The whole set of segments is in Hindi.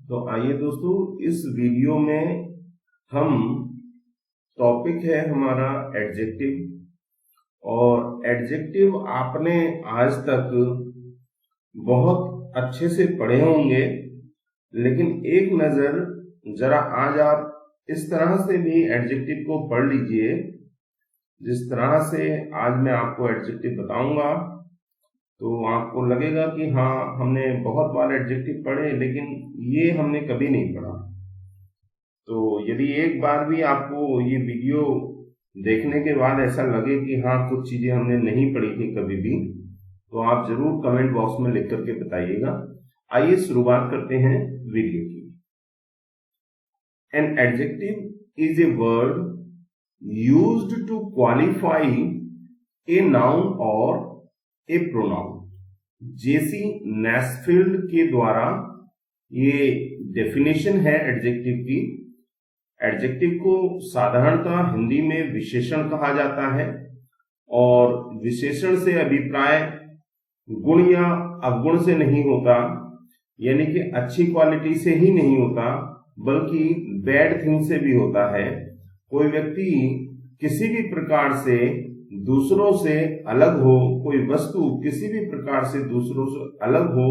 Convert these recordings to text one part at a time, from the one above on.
तो आइए दोस्तों, इस वीडियो में हम टॉपिक है हमारा एडजेक्टिव। और एडजेक्टिव आपने आज तक बहुत अच्छे से पढ़े होंगे, लेकिन एक नजर जरा आज आप इस तरह से भी एडजेक्टिव को पढ़ लीजिए जिस तरह से आज मैं आपको एडजेक्टिव बताऊंगा। तो आपको लगेगा कि हाँ, हमने बहुत बार एडजेक्टिव पढ़े लेकिन ये हमने कभी नहीं पढ़ा। तो यदि एक बार भी आपको ये वीडियो देखने के बाद ऐसा लगे कि हाँ, कुछ चीजें हमने नहीं पढ़ी थी कभी भी, तो आप जरूर कमेंट बॉक्स में लिख करके बताइएगा। आइए शुरुआत करते हैं वीडियो की। An adjective is a word used to qualify a noun or a pronoun. जेसी नैसफील्ड के द्वारा ये डेफिनेशन है एडजेक्टिव की। एडजेक्टिव को साधारणतः हिंदी में विशेषण कहा जाता है, और विशेषण से अभिप्राय गुण या अवगुण से नहीं होता, यानी कि अच्छी क्वालिटी से ही नहीं होता, बल्कि बैड थिंग से भी होता है। कोई व्यक्ति किसी भी प्रकार से दूसरों से अलग हो, कोई वस्तु किसी भी प्रकार से दूसरों से अलग हो,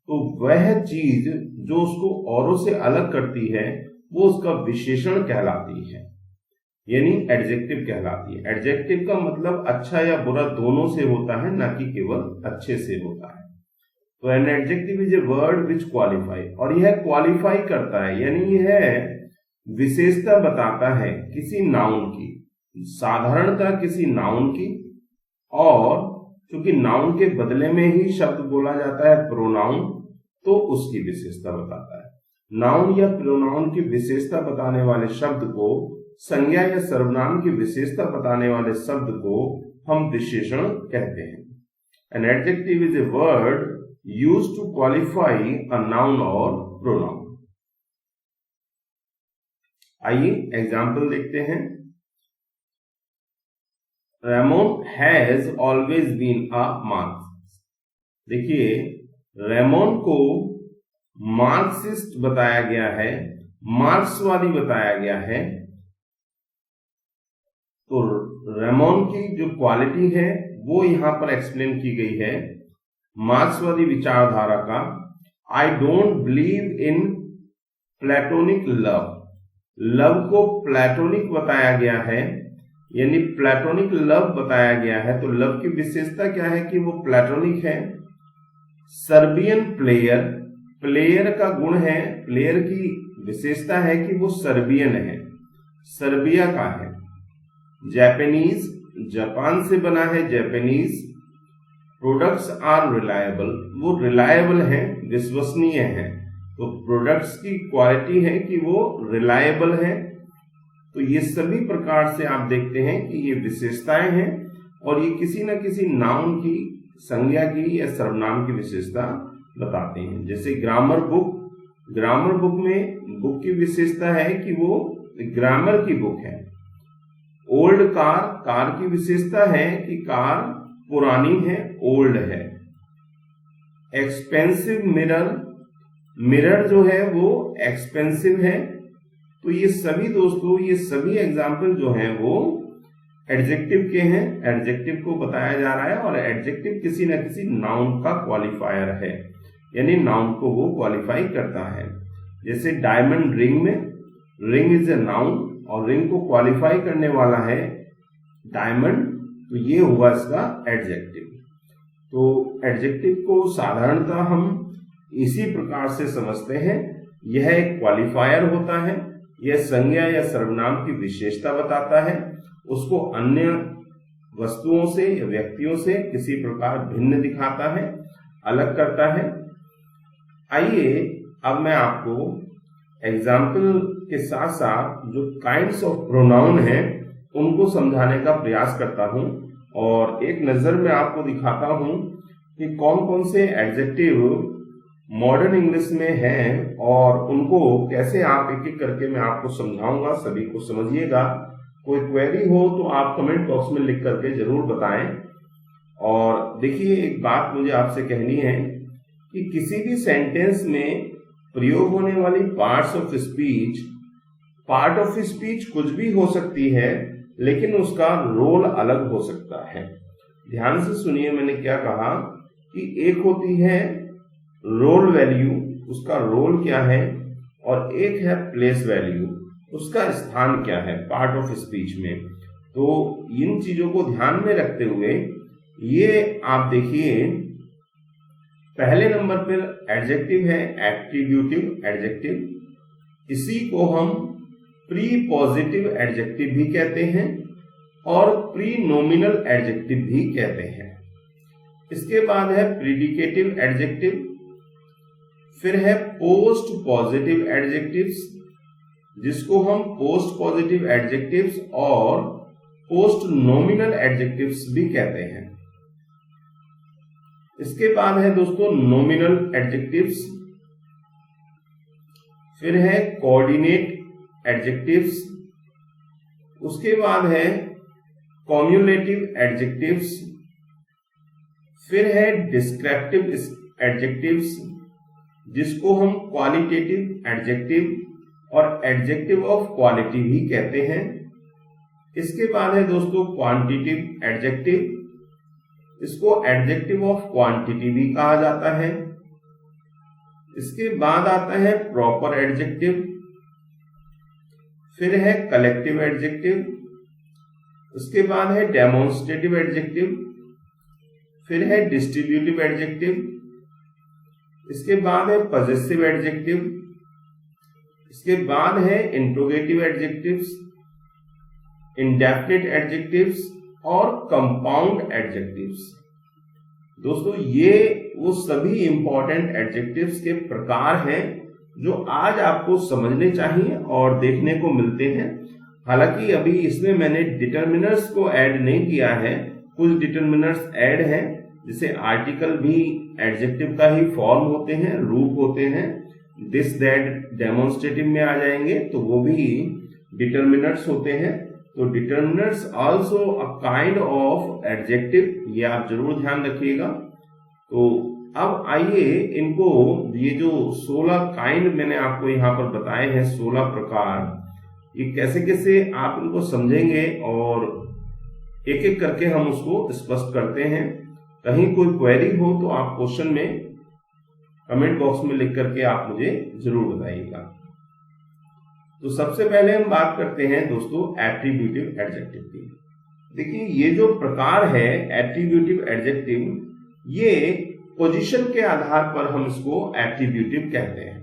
तो वह चीज जो उसको औरों से अलग करती है वो उसका विशेषण कहलाती है, यानी एडजेक्टिव कहलाती है। एडजेक्टिव का मतलब अच्छा या बुरा दोनों से होता है, ना कि केवल अच्छे से होता है। तो N adjective is a word which qualify, और यह क्वालिफाई करता है, यानी यह विशेषता बताता है किसी नाउन की, साधारणतः किसी नाउन की। और क्योंकि नाउन के बदले में ही शब्द बोला जाता है प्रोनाउन, तो उसकी विशेषता बताता है। नाउन या प्रोनाउन की विशेषता बताने वाले शब्द को, संज्ञा या सर्वनाम की विशेषता बताने वाले शब्द को हम विशेषण कहते हैं। An adjective is a word used to qualify a noun or pronoun. आइए एग्जाम्पल देखते हैं। Ramon has always been a Marxist. देखिए, रेमोन को मार्क्सिस्ट बताया गया है, मार्क्सवादी बताया गया है। तो रेमोन की जो क्वालिटी है वो यहां पर एक्सप्लेन की गई है मार्क्सवादी विचारधारा का। I don't believe in platonic love. Love को प्लेटोनिक बताया गया है, यानी प्लेटोनिक लव बताया गया है। तो लव की विशेषता क्या है कि वो प्लेटोनिक है। सर्बियन प्लेयर, प्लेयर का गुण है, प्लेयर की विशेषता है कि वो सर्बियन है, सर्बिया का है। जापानीज, जापान से बना है, जापानीज। प्रोडक्ट्स आर रिलायबल, वो रिलायबल है, विश्वसनीय है। तो प्रोडक्ट्स की क्वालिटी है कि वो रिलायबल है। तो ये सभी प्रकार से आप देखते हैं कि ये विशेषताएं हैं, और ये किसी न किसी नाउन की, संज्ञा की या सर्वनाम की विशेषता बताते हैं। जैसे ग्रामर बुक, ग्रामर बुक में बुक की विशेषता है कि वो ग्रामर की बुक है। ओल्ड कार, कार की विशेषता है कि कार पुरानी है, ओल्ड है। एक्सपेंसिव मिरर, मिरर जो है वो एक्सपेंसिव है। तो ये सभी दोस्तों, ये सभी एग्जाम्पल जो हैं वो एडजेक्टिव के हैं, एडजेक्टिव को बताया जा रहा है। और एडजेक्टिव किसी न किसी नाउन का क्वालिफायर है, यानी नाउन को वो क्वालिफाई करता है। जैसे डायमंड रिंग में, रिंग इज ए नाउन और रिंग को क्वालिफाई करने वाला है डायमंड, तो ये हुआ इसका एडजेक्टिव। तो एडजेक्टिव को साधारणतः हम इसी प्रकार से समझते हैं। यह एक क्वालिफायर होता है, यह संज्ञा या सर्वनाम की विशेषता बताता है, उसको अन्य वस्तुओं से या व्यक्तियों से किसी प्रकार भिन्न दिखाता है, अलग करता है। आइए अब मैं आपको एग्जाम्पल के साथ साथ जो काइंड्स ऑफ प्रोनाउन हैं उनको समझाने का प्रयास करता हूं, और एक नजर में आपको दिखाता हूं कि कौन कौन से एडजेक्टिव मॉडर्न इंग्लिश में हैं, और उनको कैसे आप एक एक करके मैं आपको समझाऊंगा। सभी को समझिएगा। कोई क्वेरी हो तो आप कमेंट बॉक्स में लिख करके जरूर बताएं। और देखिए एक बात मुझे आपसे कहनी है कि किसी भी सेंटेंस में प्रयोग होने वाली पार्ट ऑफ स्पीच कुछ भी हो सकती है, लेकिन उसका रोल अलग हो सकता है। ध्यान से सुनिए मैंने क्या कहा कि एक होती है रोल वैल्यू, उसका रोल क्या है, और एक है प्लेस वैल्यू, उसका स्थान क्या है पार्ट ऑफ स्पीच में। तो इन चीजों को ध्यान में रखते हुए ये आप देखिए पहले नंबर पर एडजेक्टिव है एट्रीब्यूटिव एडजेक्टिव। इसी को हम प्री पॉजिटिव एडजेक्टिव भी कहते हैं और प्री नॉमिनल एडजेक्टिव भी कहते हैं। इसके बाद है प्रीडिकेटिव एडजेक्टिव, फिर है पोस्ट पॉजिटिव एडजेक्टिव्स, जिसको हम पोस्ट पॉजिटिव एडजेक्टिव्स और पोस्ट नॉमिनल एडजेक्टिव्स भी कहते हैं। इसके बाद है दोस्तों नॉमिनल एडजेक्टिव्स, फिर है कोऑर्डिनेट एडजेक्टिव्स, उसके बाद है कॉम्युलेटिव एडजेक्टिव्स, फिर है डिस्क्रिप्टिव एडजेक्टिव्स, जिसको हम क्वालिटेटिव एडजेक्टिव और एडजेक्टिव ऑफ क्वालिटी भी कहते हैं। इसके बाद है दोस्तों क्वांटिटिव एडजेक्टिव, इसको एडजेक्टिव ऑफ क्वांटिटी भी कहा जाता है। इसके बाद आता है प्रॉपर एडजेक्टिव, फिर है कलेक्टिव एडजेक्टिव, उसके बाद है डेमोन्स्ट्रेटिव एडजेक्टिव, फिर है डिस्ट्रीब्यूटिव एडजेक्टिव, इसके बाद है पजेसिव एडजेक्टिव, इसके बाद है इंट्रोगेटिव एडजेक्टिव्स, इंडेफिनिट एडजेक्टिव्स और कंपाउंड एडजेक्टिव्स। दोस्तों ये वो सभी इंपॉर्टेंट एडजेक्टिव्स के प्रकार हैं जो आज आपको समझने चाहिए और देखने को मिलते हैं। हालांकि अभी इसमें मैंने डिटर्मिनर्स को ऐड नहीं किया है, कुछ डिटर्मिनर्स ऐड हैं, जैसे आर्टिकल भी एडजेक्टिव का ही फॉर्म होते हैं, रूप होते हैं, दिस दैट डेमोन्स्ट्रेटिव में आ जाएंगे तो वो भी डिटर्मिनर्स होते हैं। तो determiners also a kind of adjective, ये आप जरूर ध्यान रखिएगा। तो अब आइए इनको, ये जो 16 काइंड मैंने आपको यहाँ पर बताए हैं, 16 प्रकार, ये कैसे कैसे आप इनको समझेंगे और एक एक करके हम उसको स्पष्ट करते हैं। कहीं कोई क्वेरी हो तो आप क्वेश्चन में कमेंट बॉक्स में लिख करके आप मुझे जरूर बताइएगा। तो सबसे पहले हम बात करते हैं दोस्तों एट्रीब्यूटिव एडजेक्टिव की। देखिए ये जो प्रकार है एट्रीब्यूटिव एडजेक्टिव, ये पोजीशन के आधार पर हम इसको एट्रीब्यूटिव कहते हैं।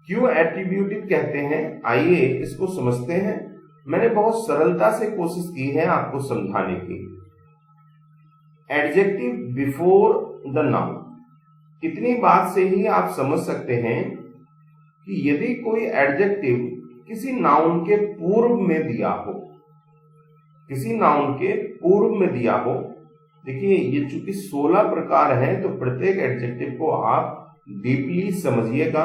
क्यों एट्रीब्यूटिव कहते हैं, आइए इसको समझते हैं। मैंने बहुत सरलता से कोशिश की है आपको समझाने की। एडजेक्टिव बिफोर द नाउन, इतनी बात से ही आप समझ सकते हैं कि यदि कोई एडजेक्टिव किसी नाउन के पूर्व में दिया हो, किसी नाउन के पूर्व में दिया हो, देखिए ये चूंकि 16 प्रकार हैं तो प्रत्येक एडजेक्टिव को आप डीपली समझिएगा,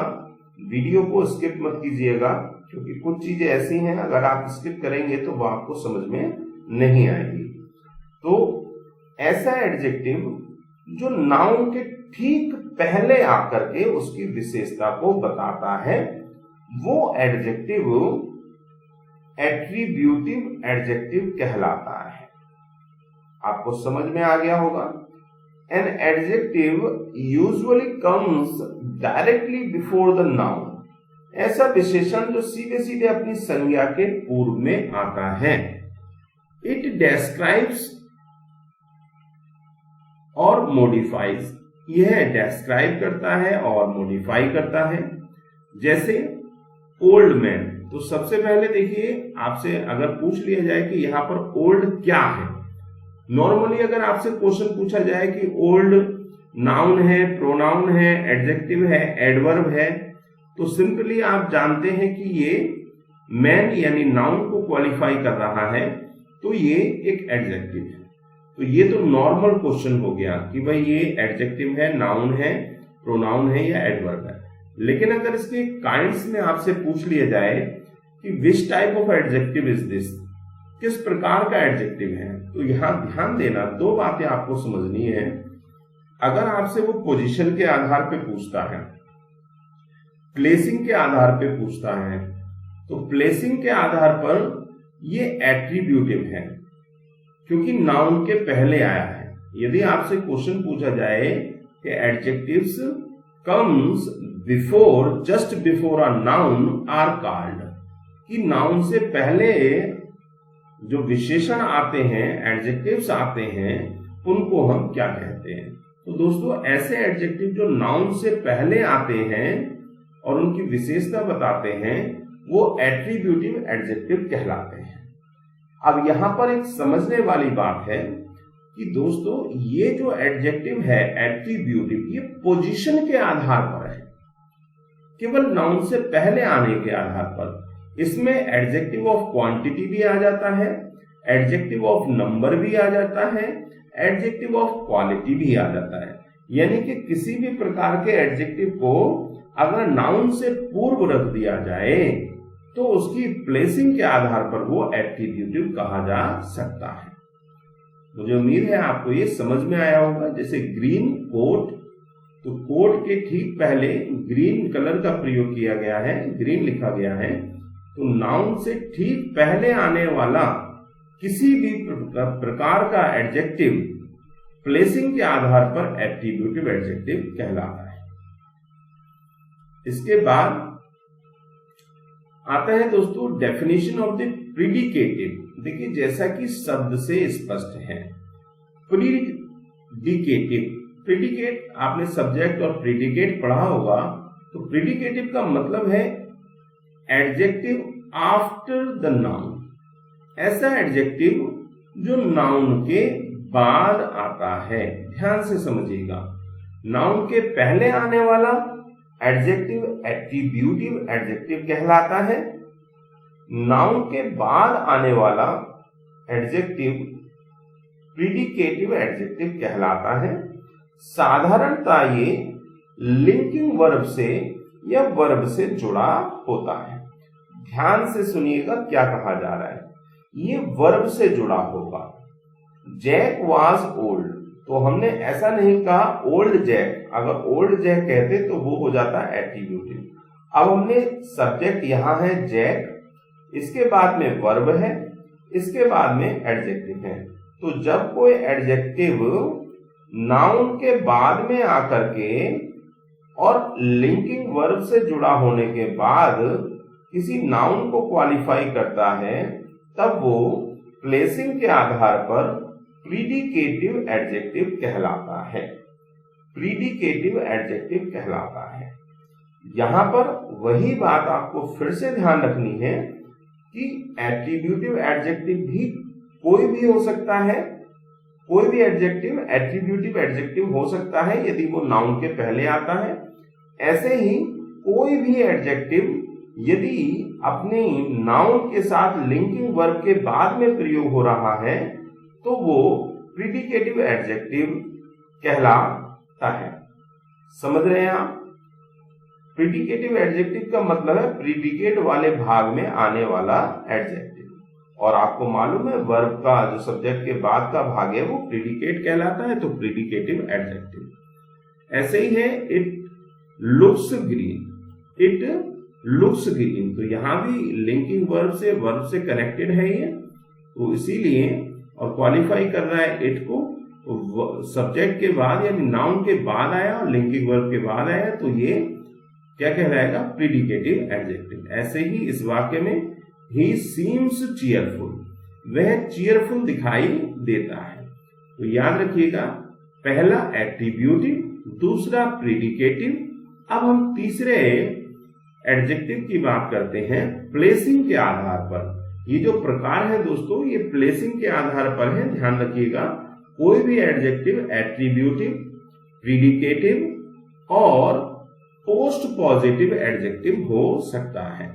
वीडियो को स्किप मत कीजिएगा, क्योंकि कुछ चीजें ऐसी हैं अगर आप स्किप करेंगे तो वो आपको समझ में नहीं आएगी। तो ऐसा एडजेक्टिव जो नाउन के ठीक पहले आकर के उसकी विशेषता को बताता है, वो एडजेक्टिव एट्रीब्यूटिव एडजेक्टिव कहलाता है। आपको समझ में आ गया होगा। An adjective usually comes directly before the noun, ऐसा विशेषण जो सीधे सीधे अपनी संज्ञा के पूर्व में आता है। इट डिस्क्राइब्स और मॉडिफाइज, यह डिस्क्राइब करता है और मॉडिफाई करता है। जैसे ओल्ड मैन, तो सबसे पहले देखिए आपसे अगर पूछ लिया जाए कि यहां पर ओल्ड क्या है, नॉर्मली अगर आपसे क्वेश्चन पूछा जाए कि ओल्ड नाउन है, प्रोनाउन है, एडजेक्टिव है, एडवर्ब है, तो सिंपली आप जानते हैं कि ये मैन यानी नाउन को क्वालिफाई कर रहा है, तो ये एक एडजेक्टिव है। तो ये तो नॉर्मल क्वेश्चन हो गया कि भाई ये एडजेक्टिव है, नाउन है, प्रोनाउन है या एडवर्ब है। लेकिन अगर इसके काइंड्स में आपसे पूछ लिया जाए कि which type of adjective is this, किस प्रकार का एडजेक्टिव है। तो यहां ध्यान देना, दो बातें आपको समझनी है। अगर आपसे वो पोजीशन के आधार पे पूछता है, प्लेसिंग के आधार पे पूछता है, तो प्लेसिंग के आधार पर ये एट्रीब्यूटिव है क्योंकि नाउन के पहले आया है। यदि आपसे क्वेश्चन पूछा जाए कि adjectives comes before, just before a noun are called, कि नाउन से पहले जो विशेषण आते हैं, एडजेक्टिव्स आते हैं, उनको हम क्या कहते हैं। तो दोस्तों ऐसे एडजेक्टिव जो नाउन से पहले आते हैं और उनकी विशेषता बताते हैं, वो एट्रीब्यूटिव एडजेक्टिव कहलाते हैं। अब यहां पर एक समझने वाली बात है कि दोस्तों ये जो एडजेक्टिव है एट्रीब्यूटिव, ये पोजीशन के आधार पर है, केवल नाउन से पहले आने के आधार पर। इसमें एडजेक्टिव ऑफ क्वांटिटी भी आ जाता है, एडजेक्टिव ऑफ नंबर भी आ जाता है, एडजेक्टिव ऑफ क्वालिटी भी आ जाता है। यानी कि किसी भी प्रकार के एडजेक्टिव को अगर नाउन से पूर्व रख दिया जाए तो उसकी प्लेसिंग के आधार पर वो एट्रीब्यूटिव कहा जा सकता है। मुझे उम्मीद है आपको ये समझ में आया होगा। जैसे ग्रीन कोट, तो कोट के ठीक पहले ग्रीन कलर का प्रयोग किया गया है, ग्रीन लिखा गया है, तो नाउन से ठीक पहले आने वाला किसी भी प्रकार का एडजेक्टिव प्लेसिंग के आधार पर एट्रीब्यूटिव एडजेक्टिव कहलाता है। इसके बाद आता है दोस्तों डेफिनेशन ऑफ द प्रीडिकेटिव। देखिए जैसा कि शब्द से स्पष्ट है, प्रीडिकेटिव, प्रीडिकेट आपने सब्जेक्ट और प्रीडिकेट पढ़ा होगा। तो प्रीडिकेटिव का मतलब है एडजेक्टिव आफ्टर द नाउन, ऐसा एडजेक्टिव जो नाउन के बाद आता है। ध्यान से समझिएगा, नाउन के पहले आने वाला एडजेक्टिव एट्रीब्यूटिव एडजेक्टिव कहलाता है, नाउन के बाद आने वाला एडजेक्टिव प्रीडिकेटिव एडजेक्टिव कहलाता है। साधारणतः ये लिंकिंग वर्ब से या वर्ब से जुड़ा होता है। ध्यान से सुनिएगा क्या कहा जा रहा है, ये वर्ब से जुड़ा होगा। जैक वाज ओल्ड, तो हमने ऐसा नहीं कहा ओल्ड जैक, अगर ओल्ड जैक कहते तो वो हो जाता एट्रीब्यूटिव। अब हमने सब्जेक्ट यहां है जैक, इसके बाद में वर्ब है, इसके बाद में एडजेक्टिव है। तो जब कोई एडजेक्टिव नाउन के बाद में आकर के और लिंकिंग वर्ब से जुड़ा होने के बाद किसी नाउन को क्वालिफाई करता है, तब वो प्लेसिंग के आधार पर प्रीडिकेटिव एडजेक्टिव कहलाता है। प्रीडिकेटिव एडजेक्टिव कहलाता है। यहां पर वही बात आपको फिर से ध्यान रखनी है कि एट्रीब्यूटिव एडजेक्टिव भी कोई भी हो सकता है, कोई भी एडजेक्टिव एट्रीब्यूटिव एडजेक्टिव हो सकता है यदि वो नाउन के पहले आता है। ऐसे ही कोई भी एडजेक्टिव यदि अपने नाउन के साथ लिंकिंग वर्ब के बाद में प्रयोग हो रहा है तो वो प्रीडिकेटिव एडजेक्टिव कहलाता है। समझ रहे हैं आप? प्रीडिकेटिव एडजेक्टिव का मतलब है प्रीडिकेट वाले भाग में आने वाला एडजेक्टिव, और आपको मालूम है वर्ब का जो सब्जेक्ट के बाद का भाग है वो प्रीडिकेट कहलाता है, तो प्रीडिकेटिव एडजेक्टिव। ऐसे ही है it looks green, it looks green, तो यहां भी लिंकिंग वर्ब से कनेक्टेड है ये, तो इसीलिए और क्वालिफाई कर रहा है इट को, तो सब्जेक्ट के बाद यानी नाउन के बाद आया और लिंकिंग वर्ब के बाद आया, तो ये क्या कहलाएगा? प्रीडिकेटिव एडजेक्टिव। ऐसे ही इस वाक्य में ही सीम्स चीयरफुल, वह चीयरफुल दिखाई देता है। तो याद रखिएगा, पहला एट्रीब्यूटिव, दूसरा प्रीडिकेटिव। अब हम तीसरे एडजेक्टिव की बात करते हैं प्लेसिंग के आधार पर। ये जो प्रकार है दोस्तों, ये प्लेसिंग के आधार पर है। ध्यान रखिएगा, कोई भी एडजेक्टिव एट्रीब्यूटिव, प्रीडिकेटिव और पोस्ट पॉजिटिव एडजेक्टिव हो सकता है।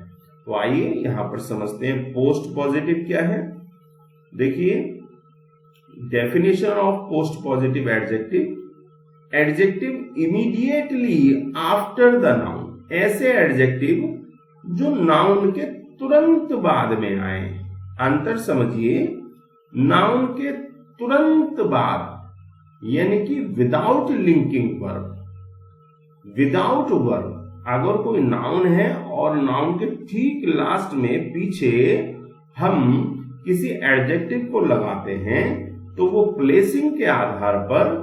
तो आइए यहां पर समझते हैं पोस्ट पॉजिटिव क्या है। देखिए definition of post positive adjective, adjective immediately after the noun, ऐसे एडजेक्टिव जो नाउन के तुरंत बाद में आए, अंतर समझिए, नाउन के तुरंत बाद यानी कि without linking verb, without verb अगर कोई नाउन है और नाउन के ठीक लास्ट में पीछे हम किसी एडजेक्टिव को लगाते हैं तो वो प्लेसिंग के आधार पर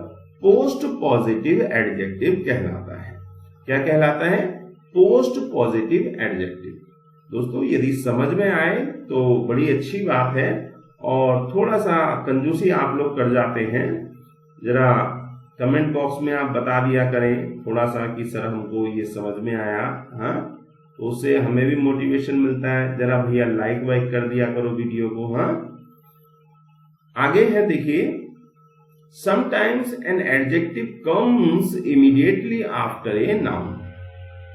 पोस्ट पॉजिटिव एडजेक्टिव कहलाता है। क्या कहलाता है? Post positive adjective. दोस्तों यदि समझ में आए तो बड़ी अच्छी बात है, और थोड़ा सा कंजूसी आप लोग कर जाते हैं, जरा कमेंट बॉक्स में आप बता दिया करें थोड़ा सा कि सर हमको ये समझ में आया, हाँ, तो उससे हमें भी मोटिवेशन मिलता है। जरा भैया लाइक वाइक कर दिया करो वीडियो को। हाँ, आगे है देखिए, sometimes an adjective comes immediately after a noun.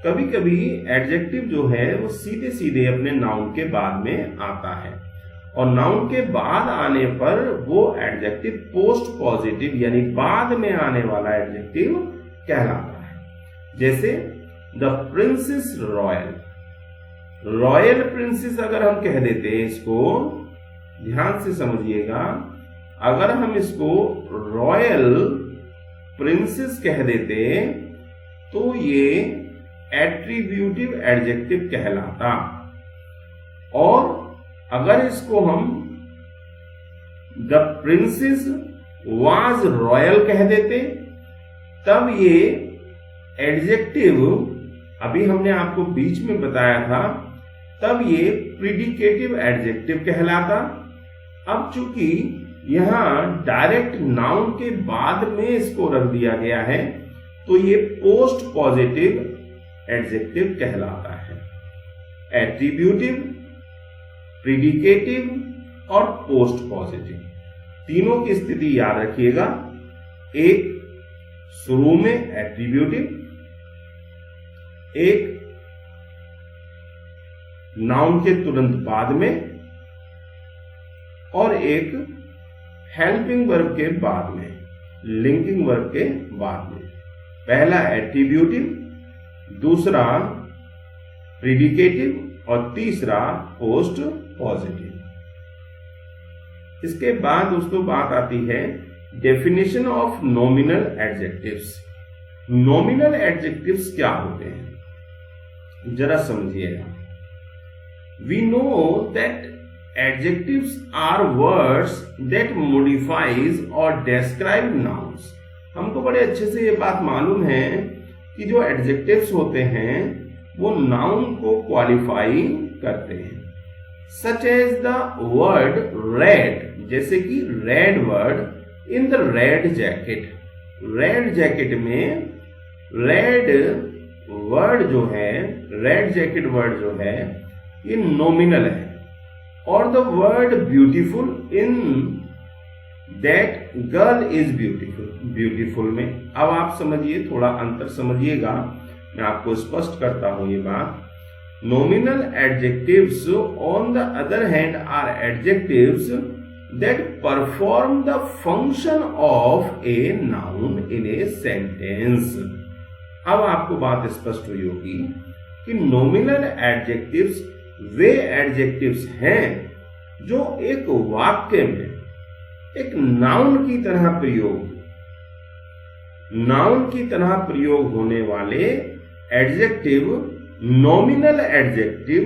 कभी कभी एडजेक्टिव जो है वो सीधे सीधे अपने नाउन के बाद में आता है, और नाउन के बाद आने पर वो एडजेक्टिव पोस्ट पॉजिटिव यानी बाद में आने वाला एडजेक्टिव कहलाता है। जैसे the princess royal, royal princess अगर हम कह देते हैं, इसको ध्यान से समझिएगा, अगर हम इसको रॉयल प्रिंसेस कह देते तो ये एट्रीब्यूटिव एडजेक्टिव कहलाता, और अगर इसको हम द प्रिंसेस वाज रॉयल कह देते तब ये एडजेक्टिव, अभी हमने आपको बीच में बताया था, तब ये प्रीडिकेटिव एडजेक्टिव कहलाता। अब चूंकि यहां डायरेक्ट नाउन के बाद में इसको रख दिया गया है तो ये पोस्ट पॉजिटिव एडजेक्टिव कहलाता है। एट्रीब्यूटिव, प्रीडिकेटिव और पोस्ट पॉजिटिव तीनों की स्थिति याद रखिएगा। एक शुरू में एट्रीब्यूटिव, एक नाउन के तुरंत बाद में, और एक हेल्पिंग वर्ब के बाद में, लिंकिंग वर्ब के बाद में। पहला एट्रीब्यूटिव, दूसरा प्रीडिकेटिव और तीसरा पोस्ट पॉजिटिव। इसके बाद दोस्तों बात आती है definition of nominal adjectives. Nominal adjectives क्या होते हैं जरा समझिएगा। We know that adjectives are words that modifies or describe nouns. हमको बड़े अच्छे से ये बात मालूम है कि जो एडजेक्टिव्स होते हैं वो नाउन को क्वालिफाई करते हैं। Such as the word red, जैसे कि red word in the red jacket. Red jacket में रेड वर्ड जो है, रेड जैकेट वर्ड जो है, ये नॉमिनल है। और the word beautiful in that girl is beautiful, beautiful में। अब आप समझिए, थोड़ा अंतर समझिएगा, मैं आपको स्पष्ट करता हूं ये बात। Nominal adjectives, on the other hand, are adjectives that perform the function of a noun in a sentence. अब आपको बात स्पष्ट हुई होगी कि nominal adjectives वे adjectives हैं जो एक वाक्य में एक नाउन की तरह प्रयोग होने वाले एडजेक्टिव नॉमिनल एडजेक्टिव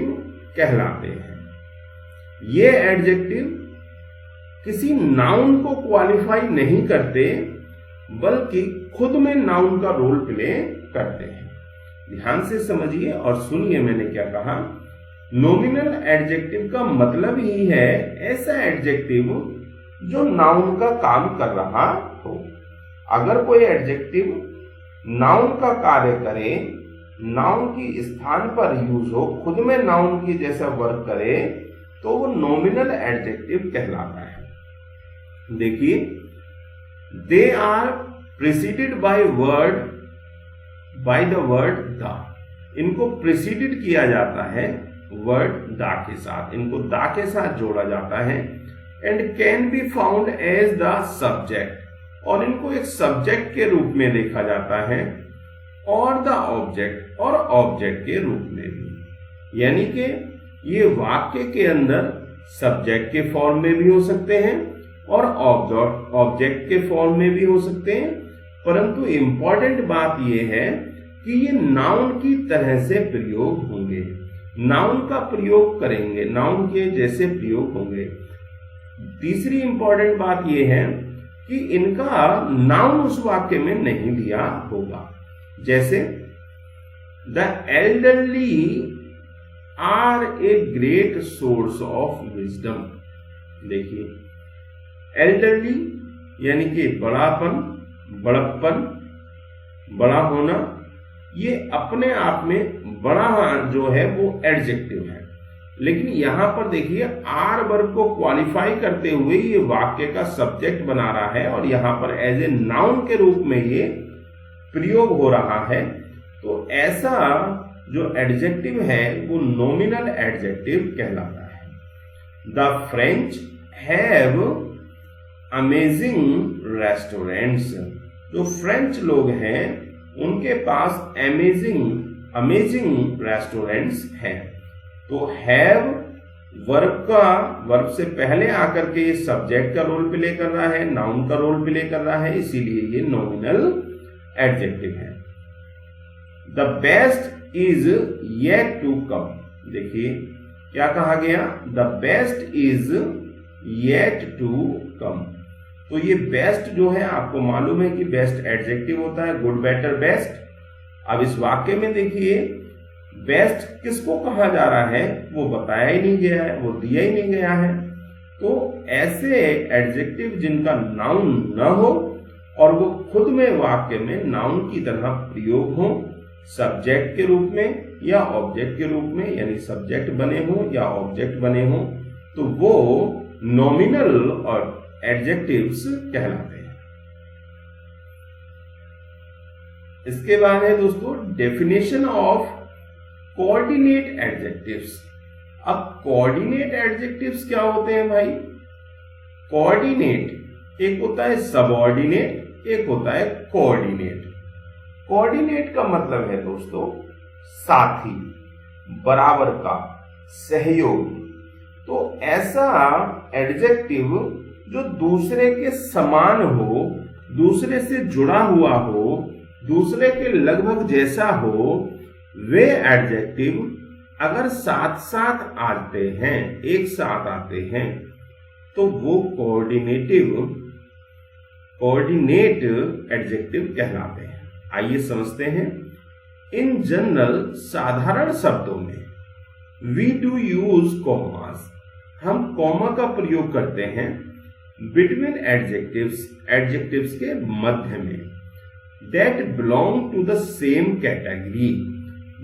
कहलाते हैं। ये एडजेक्टिव किसी नाउन को क्वालिफाई नहीं करते बल्कि खुद में नाउन का रोल प्ले करते हैं। ध्यान से समझिए और सुनिए मैंने क्या कहा। नॉमिनल एडजेक्टिव का मतलब ही है ऐसा एडजेक्टिव जो नाउन का काम कर रहा हो। अगर कोई एडजेक्टिव नाउन का कार्य करे, नाउन की स्थान पर यूज हो, खुद में नाउन की जैसा वर्क करे, तो वो नॉमिनल एडजेक्टिव कहलाता है। देखिए, they are preceded by the word the. इनको प्रिसीडेड किया जाता है वर्ड द के साथ, इनको द के साथ जोड़ा जाता है। And can be found as the subject, और इनको एक सब्जेक्ट के रूप में देखा जाता है, और द ऑब्जेक्ट, और ऑब्जेक्ट के रूप में भी। यानी कि ये वाक्य के अंदर सब्जेक्ट के फॉर्म में भी हो सकते हैं और ऑब्जेक्ट के फॉर्म में भी हो सकते हैं, परंतु इंपॉर्टेंट बात यह है कि ये नाउन की तरह से प्रयोग होंगे, नाउन का प्रयोग करेंगे, नाउन के जैसे प्रयोग होंगे। तीसरी इंपॉर्टेंट बात यह है कि इनका नाउन उस वाक्य में नहीं दिया होगा। जैसे the elderly are a great source of wisdom. देखिए, एल्डरली यानी कि बड़ापन, बड़प्पन, बड़ा होना, ये अपने आप में बड़ा जो है वो एडजेक्टिव है, लेकिन यहां पर देखिए आर वर्ब को क्वालिफाई करते हुए ये वाक्य का सब्जेक्ट बना रहा है और यहां पर एज ए नाउन के रूप में ये प्रयोग हो रहा है। तो ऐसा जो एडजेक्टिव है वो नॉमिनल एडजेक्टिव कहलाता है। The French have amazing restaurants. जो फ्रेंच लोग हैं उनके पास अमेजिंग रेस्टोरेंट्स हैं। तो हैव वर्ब से पहले आकर के ये सब्जेक्ट का रोल प्ले कर रहा है, नाउन का रोल प्ले कर रहा है, इसीलिए ये नॉमिनल एडजेक्टिव है। The best is yet to come. देखिए क्या कहा गया, the best is yet to come. तो ये बेस्ट जो है आपको मालूम है कि बेस्ट एडजेक्टिव होता है, गुड, बेटर, बेस्ट। अब इस वाक्य में देखिए बेस्ट किसको कहा जा रहा है वो बताया ही नहीं गया है, वो दिया ही नहीं गया है। तो ऐसे एडजेक्टिव जिनका नाउन न हो और वो खुद में वाक्य में नाउन की तरह प्रयोग हो, सब्जेक्ट के रूप में या ऑब्जेक्ट के रूप में, यानी सब्जेक्ट बने हो या ऑब्जेक्ट बने हो, तो वो नॉमिनल और एडजेक्टिव्स कहलाते हैं। इसके बाद है दोस्तों डेफिनेशन ऑफ कोऑर्डिनेट एडजेक्टिव्स। अब कोऑर्डिनेट एडजेक्टिव्स क्या होते हैं भाई? कोऑर्डिनेट एक होता है सबऑर्डिनेट, एक होता है कोऑर्डिनेट। कोऑर्डिनेट का मतलब है दोस्तों साथी, बराबर का, सहयोगी। तो ऐसा एडजेक्टिव जो दूसरे के समान हो, दूसरे से जुड़ा हुआ हो, दूसरे के लगभग जैसा हो, वे एडजेक्टिव अगर साथ साथ आते हैं, एक साथ आते हैं, तो वो कोऑर्डिनेट एडजेक्टिव कहलाते हैं। आइए समझते हैं। इन जनरल, साधारण शब्दों में, वी डू यूज कॉमास, हम कॉमा का प्रयोग करते हैं बिटवीन एडजेक्टिव्स के मध्य में, that belong to the same category,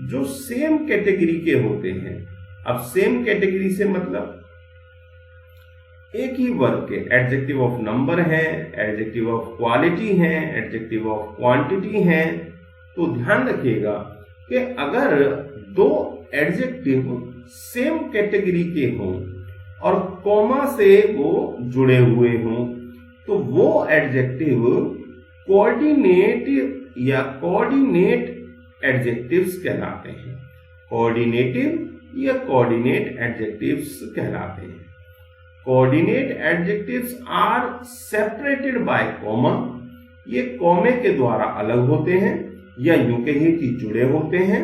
जो सेम कैटेगरी के होते हैं। अब सेम कैटेगरी से मतलब एक ही वर्ग के, एडजेक्टिव ऑफ नंबर है, एडजेक्टिव ऑफ क्वालिटी है, एडजेक्टिव ऑफ क्वांटिटी है। तो ध्यान रखिएगा कि अगर दो एडजेक्टिव सेम कैटेगरी के हों और कॉमा से वो जुड़े हुए हों, तो वो एडजेक्टिव कोऑर्डिनेट या कोऑर्डिनेट एडजेक्टिव्स कहलाते हैं। कोऑर्डिनेटिव या कोऑर्डिनेट एडजेक्टिव्स कहलाते हैं। Coordinate adjectives are separated by comma, ये कॉमे के द्वारा अलग होते हैं या यूं कहिए कि जुड़े होते हैं।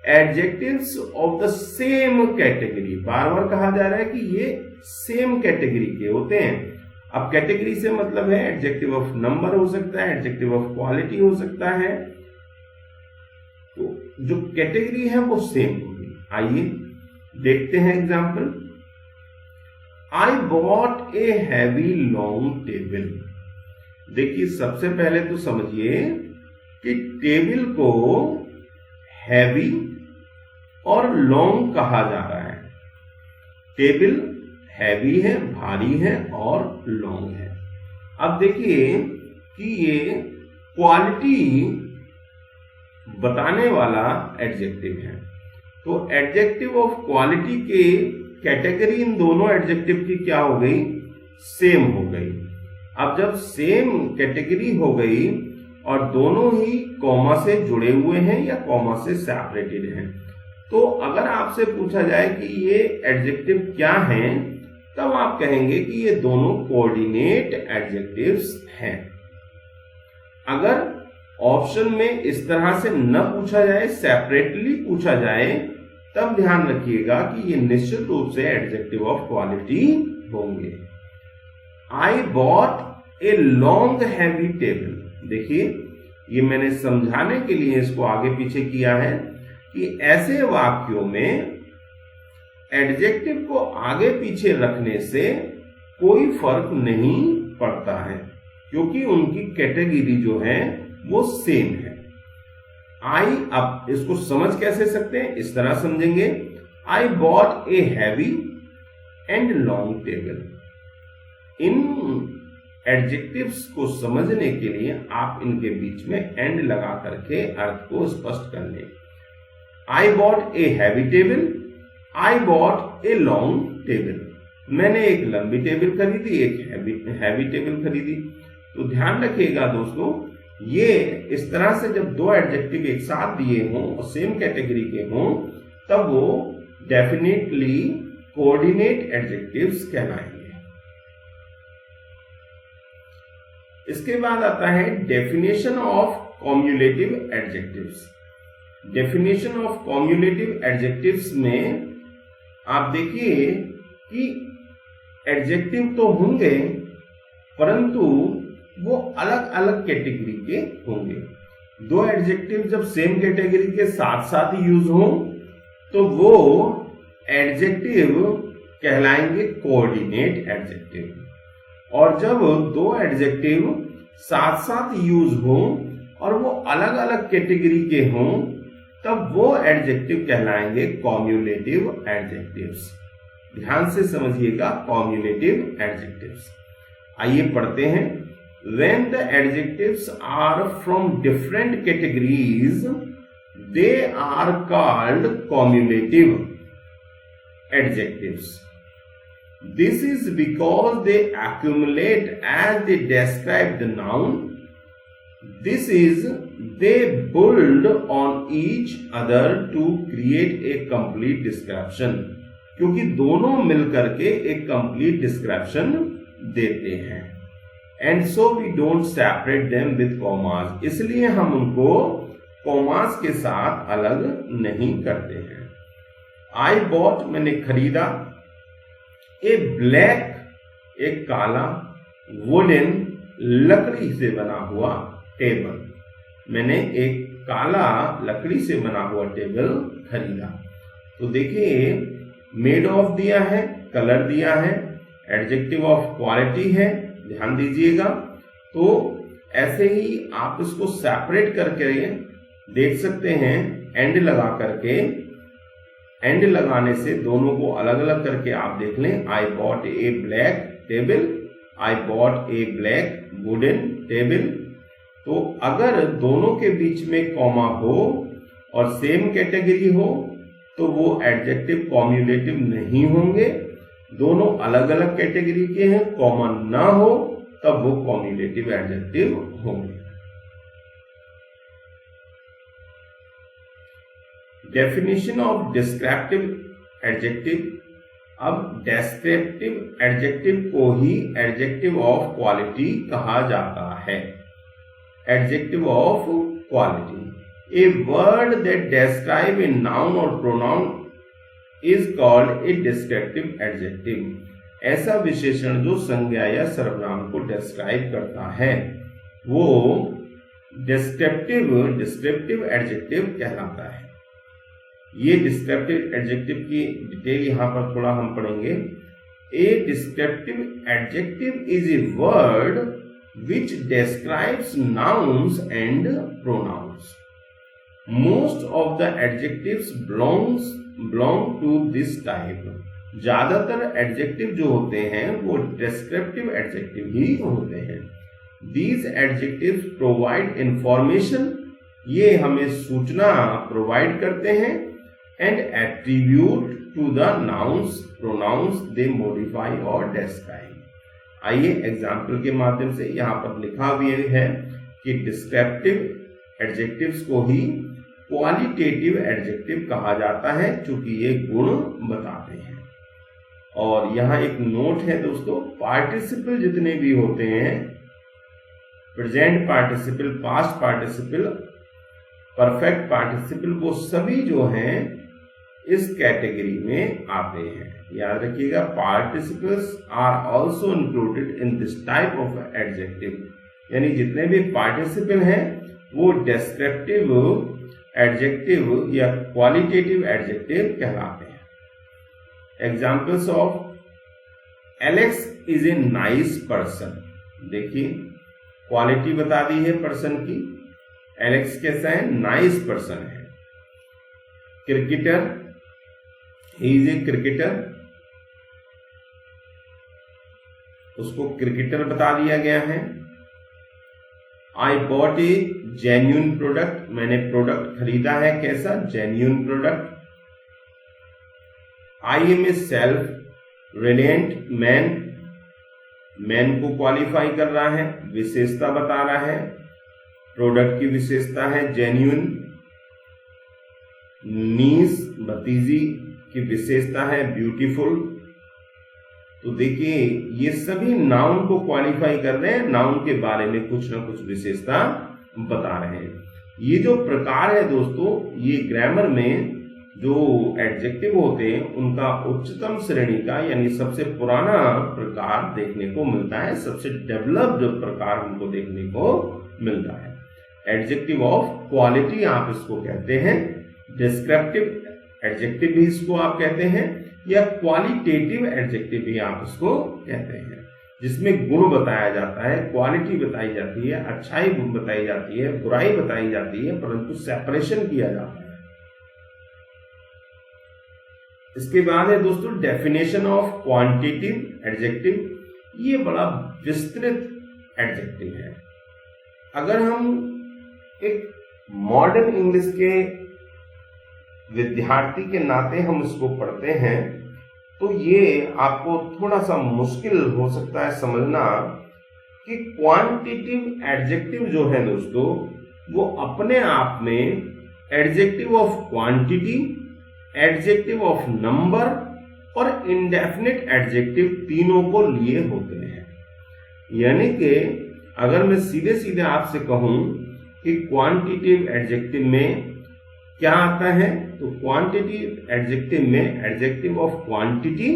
Adjectives of the same category, बार बार कहा जा रहा है कि ये सेम कैटेगरी के होते हैं। अब कैटेगरी से मतलब है एडजेक्टिव ऑफ नंबर हो सकता है, एडजेक्टिव ऑफ क्वालिटी हो सकता है। तो जो कैटेगरी है वो सेम होगी। आइए देखते हैं example. I bought a heavy long table. देखिए सबसे पहले तो समझिए कि टेबल को हैवी और लॉन्ग कहा जा रहा है। टेबल हैवी है, भारी है और लॉन्ग है। अब देखिए कि ये क्वालिटी बताने वाला एडजेक्टिव है। तो एडजेक्टिव ऑफ क्वालिटी के कैटेगरी इन दोनों एडजेक्टिव की क्या हो गई? सेम हो गई। अब जब सेम कैटेगरी हो गई और दोनों ही कॉमा से जुड़े हुए हैं या कॉमा से सेपरेटेड हैं, तो अगर आपसे पूछा जाए कि ये एडजेक्टिव क्या हैं, तब आप कहेंगे कि ये दोनों कोऑर्डिनेट एडजेक्टिव्स हैं। अगर ऑप्शन में इस तरह से न पूछा जाए, सेपरेटली पूछा जाए, तब ध्यान रखिएगा कि ये निश्चित रूप से एडजेक्टिव ऑफ क्वालिटी होंगे। आई bought a long heavy table. देखिए, ये मैंने समझाने के लिए इसको आगे पीछे किया है कि ऐसे वाक्यों में एडजेक्टिव को आगे पीछे रखने से कोई फर्क नहीं पड़ता है, क्योंकि उनकी कैटेगरी जो है वो सेम है। आई, अब इसको समझ कैसे सकते हैं, इस तरह समझेंगे, आई bought a heavy and long table. In adjectives को समझने के लिए आप इनके बीच में एंड लगा करके अर्थ को स्पष्ट कर लें। आई bought a heavy table, I bought a long table. मैंने एक लंबी टेबल खरीदी, एक हैवी टेबल खरीदी। तो ध्यान रखिएगा दोस्तों, ये इस तरह से जब दो एडजेक्टिव एक साथ दिए हों और सेम कैटेगरी के हों, तब वो डेफिनेटली कोऑर्डिनेट एडजेक्टिव्स कहलाएंगे। इसके बाद आता है definition of cumulative adjectives. Definition of cumulative adjectives में आप देखिए कि एडजेक्टिव तो होंगे, परंतु वो अलग अलग कैटेगरी के होंगे। दो एडजेक्टिव जब सेम कैटेगरी के साथ साथ यूज हो तो वो एडजेक्टिव कहलाएंगे कोऑर्डिनेट एडजेक्टिव, और जब दो एडजेक्टिव साथ साथ यूज हो और वो अलग अलग कैटेगरी के हों, तब वो एडजेक्टिव कहलाएंगे कॉम्युलेटिव एडजेक्टिव्स। ध्यान से समझिएगा, कॉम्युलेटिव एडजेक्टिव्स। आइए पढ़ते हैं। When the adjectives are from different categories, they are called cumulative adjectives. This is because they accumulate as they describe the noun. This is, they build on each other to create a complete description. क्योंकि दोनों मिलकर के एक complete description देते हैं। And so we don't separate them with commas, इसलिए हम उनको कॉमास के साथ अलग नहीं करते हैं। आई बॉट, मैंने खरीदा, ए ब्लैक, एक काला, वुडन, लकड़ी से बना हुआ टेबल। मैंने एक काला लकड़ी से बना हुआ टेबल खरीदा। तो देखिए, मेड ऑफ दिया है, कलर दिया है, एडजेक्टिव ऑफ क्वालिटी है, ध्यान दीजिएगा। तो ऐसे ही आप इसको सेपरेट करके देख सकते हैं, एंड लगा करके। एंड लगाने से दोनों को अलग अलग करके आप देख लें। आई बॉट ए ब्लैक टेबल, आई बॉट ए ब्लैक वुडन टेबल। तो अगर दोनों के बीच में कॉमा हो और सेम कैटेगरी हो तो वो एडजेक्टिव कॉम्युलेटिव नहीं होंगे। दोनों अलग अलग कैटेगरी के हैं, कॉमन ना हो, तब वो कॉम्युलेटिव एडजेक्टिव होंगे। Definition of descriptive adjective. अब डिस्क्रिप्टिव एडजेक्टिव को ही एडजेक्टिव ऑफ क्वालिटी कहा जाता है। Adjective of quality, a word that describe A noun or pronoun is called a descriptive adjective। ऐसा विशेषण जो संज्ञा या सर्वनाम को डिस्क्राइब करता है वो डिस्क्रिप्टिव एडजेक्टिव कहलाता है। ये डिस्क्रिप्टिव एडजेक्टिव की डिटेल यहां पर थोड़ा हम पढ़ेंगे। A descriptive adjective is a word which describes nouns and pronouns. Most of the adjectives belong to this type। ज्यादातर एडजेक्टिव जो होते हैं वो डिस्क्रिप्टिव एडजेक्टिव ही होते हैं। These adjectives provide information, ये हमें सूचना प्रोवाइड करते हैं, and attribute to the nouns, pronouns they modify or describe। आइए एग्जाम्पल के माध्यम से, यहाँ पर लिखा भी है कि डिस्क्रिप्टिव एडजेक्टिव्स को ही क्वालिटेटिव एडजेक्टिव कहा जाता है, क्योंकि ये गुण बताते हैं। और यहाँ एक नोट है दोस्तों, पार्टिसिपल जितने भी होते हैं, present participle, past participle, perfect participle, वो सभी जो हैं इस कैटेगरी में आते हैं। याद रखिएगा, participles are also included in this type of adjective, यानी जितने भी पार्टिसिपल हैं वो डिस्क्रिप्टिव एडजेक्टिव या क्वालिटेटिव एडजेक्टिव कहलाते हैं। Examples of Alex is a nice person, देखिए क्वालिटी बता दी है पर्सन की, एलेक्स कैसा है, नाइस पर्सन है। Cricketer, he is a cricketer, उसको क्रिकेटर बता दिया गया है। I bought a genuine product, मैंने प्रोडक्ट खरीदा है कैसा, genuine product. I am a self reliant man, man को क्वालिफाई कर रहा है, विशेषता बता रहा है, प्रोडक्ट की विशेषता है जेन्युइन। नीस, भतीजी की विशेषता है ब्यूटीफुल। तो देखिए ये सभी नाउन को क्वालिफाई कर रहे हैं, नाउन के बारे में कुछ ना कुछ विशेषता बता रहे हैं। ये जो प्रकार है दोस्तों, ये ग्रामर में जो एडजेक्टिव होते हैं उनका उच्चतम श्रेणी का यानी सबसे पुराना प्रकार देखने को मिलता है, सबसे डेवलप्ड प्रकार हमको देखने को मिलता है। एडजेक्टिव ऑफ क्वालिटी आप इसको कहते हैं, डिस्क्रिप्टिव एडजेक्टिव भी इसको आप कहते हैं, या क्वालिटेटिव एडजेक्टिव भी आप इसको कहते हैं, जिसमें गुण बताया जाता है, क्वालिटी बताई जाती है, अच्छाई बताई जाती है, बुराई बताई जाती है, परंतु सेपरेशन किया जाता है। इसके बाद है दोस्तों डेफिनेशन ऑफ क्वांटिटिव एडजेक्टिव। ये बड़ा विस्तृत एडजेक्टिव है। अगर हम एक मॉडर्न इंग्लिश के विद्यार्थी के नाते हम इसको पढ़ते हैं तो ये आपको थोड़ा सा मुश्किल हो सकता है समझना कि क्वांटिटिव एडजेक्टिव जो है दोस्तों वो अपने आप में adjective of quantity, adjective of number और इंडेफिनिट एडजेक्टिव तीनों को लिए होते हैं। यानी कि अगर मैं सीधे सीधे आपसे कहूं कि क्वांटिटिव एडजेक्टिव में क्या आता है, तो क्वांटिटिव एडजेक्टिव में एडजेक्टिव ऑफ क्वांटिटी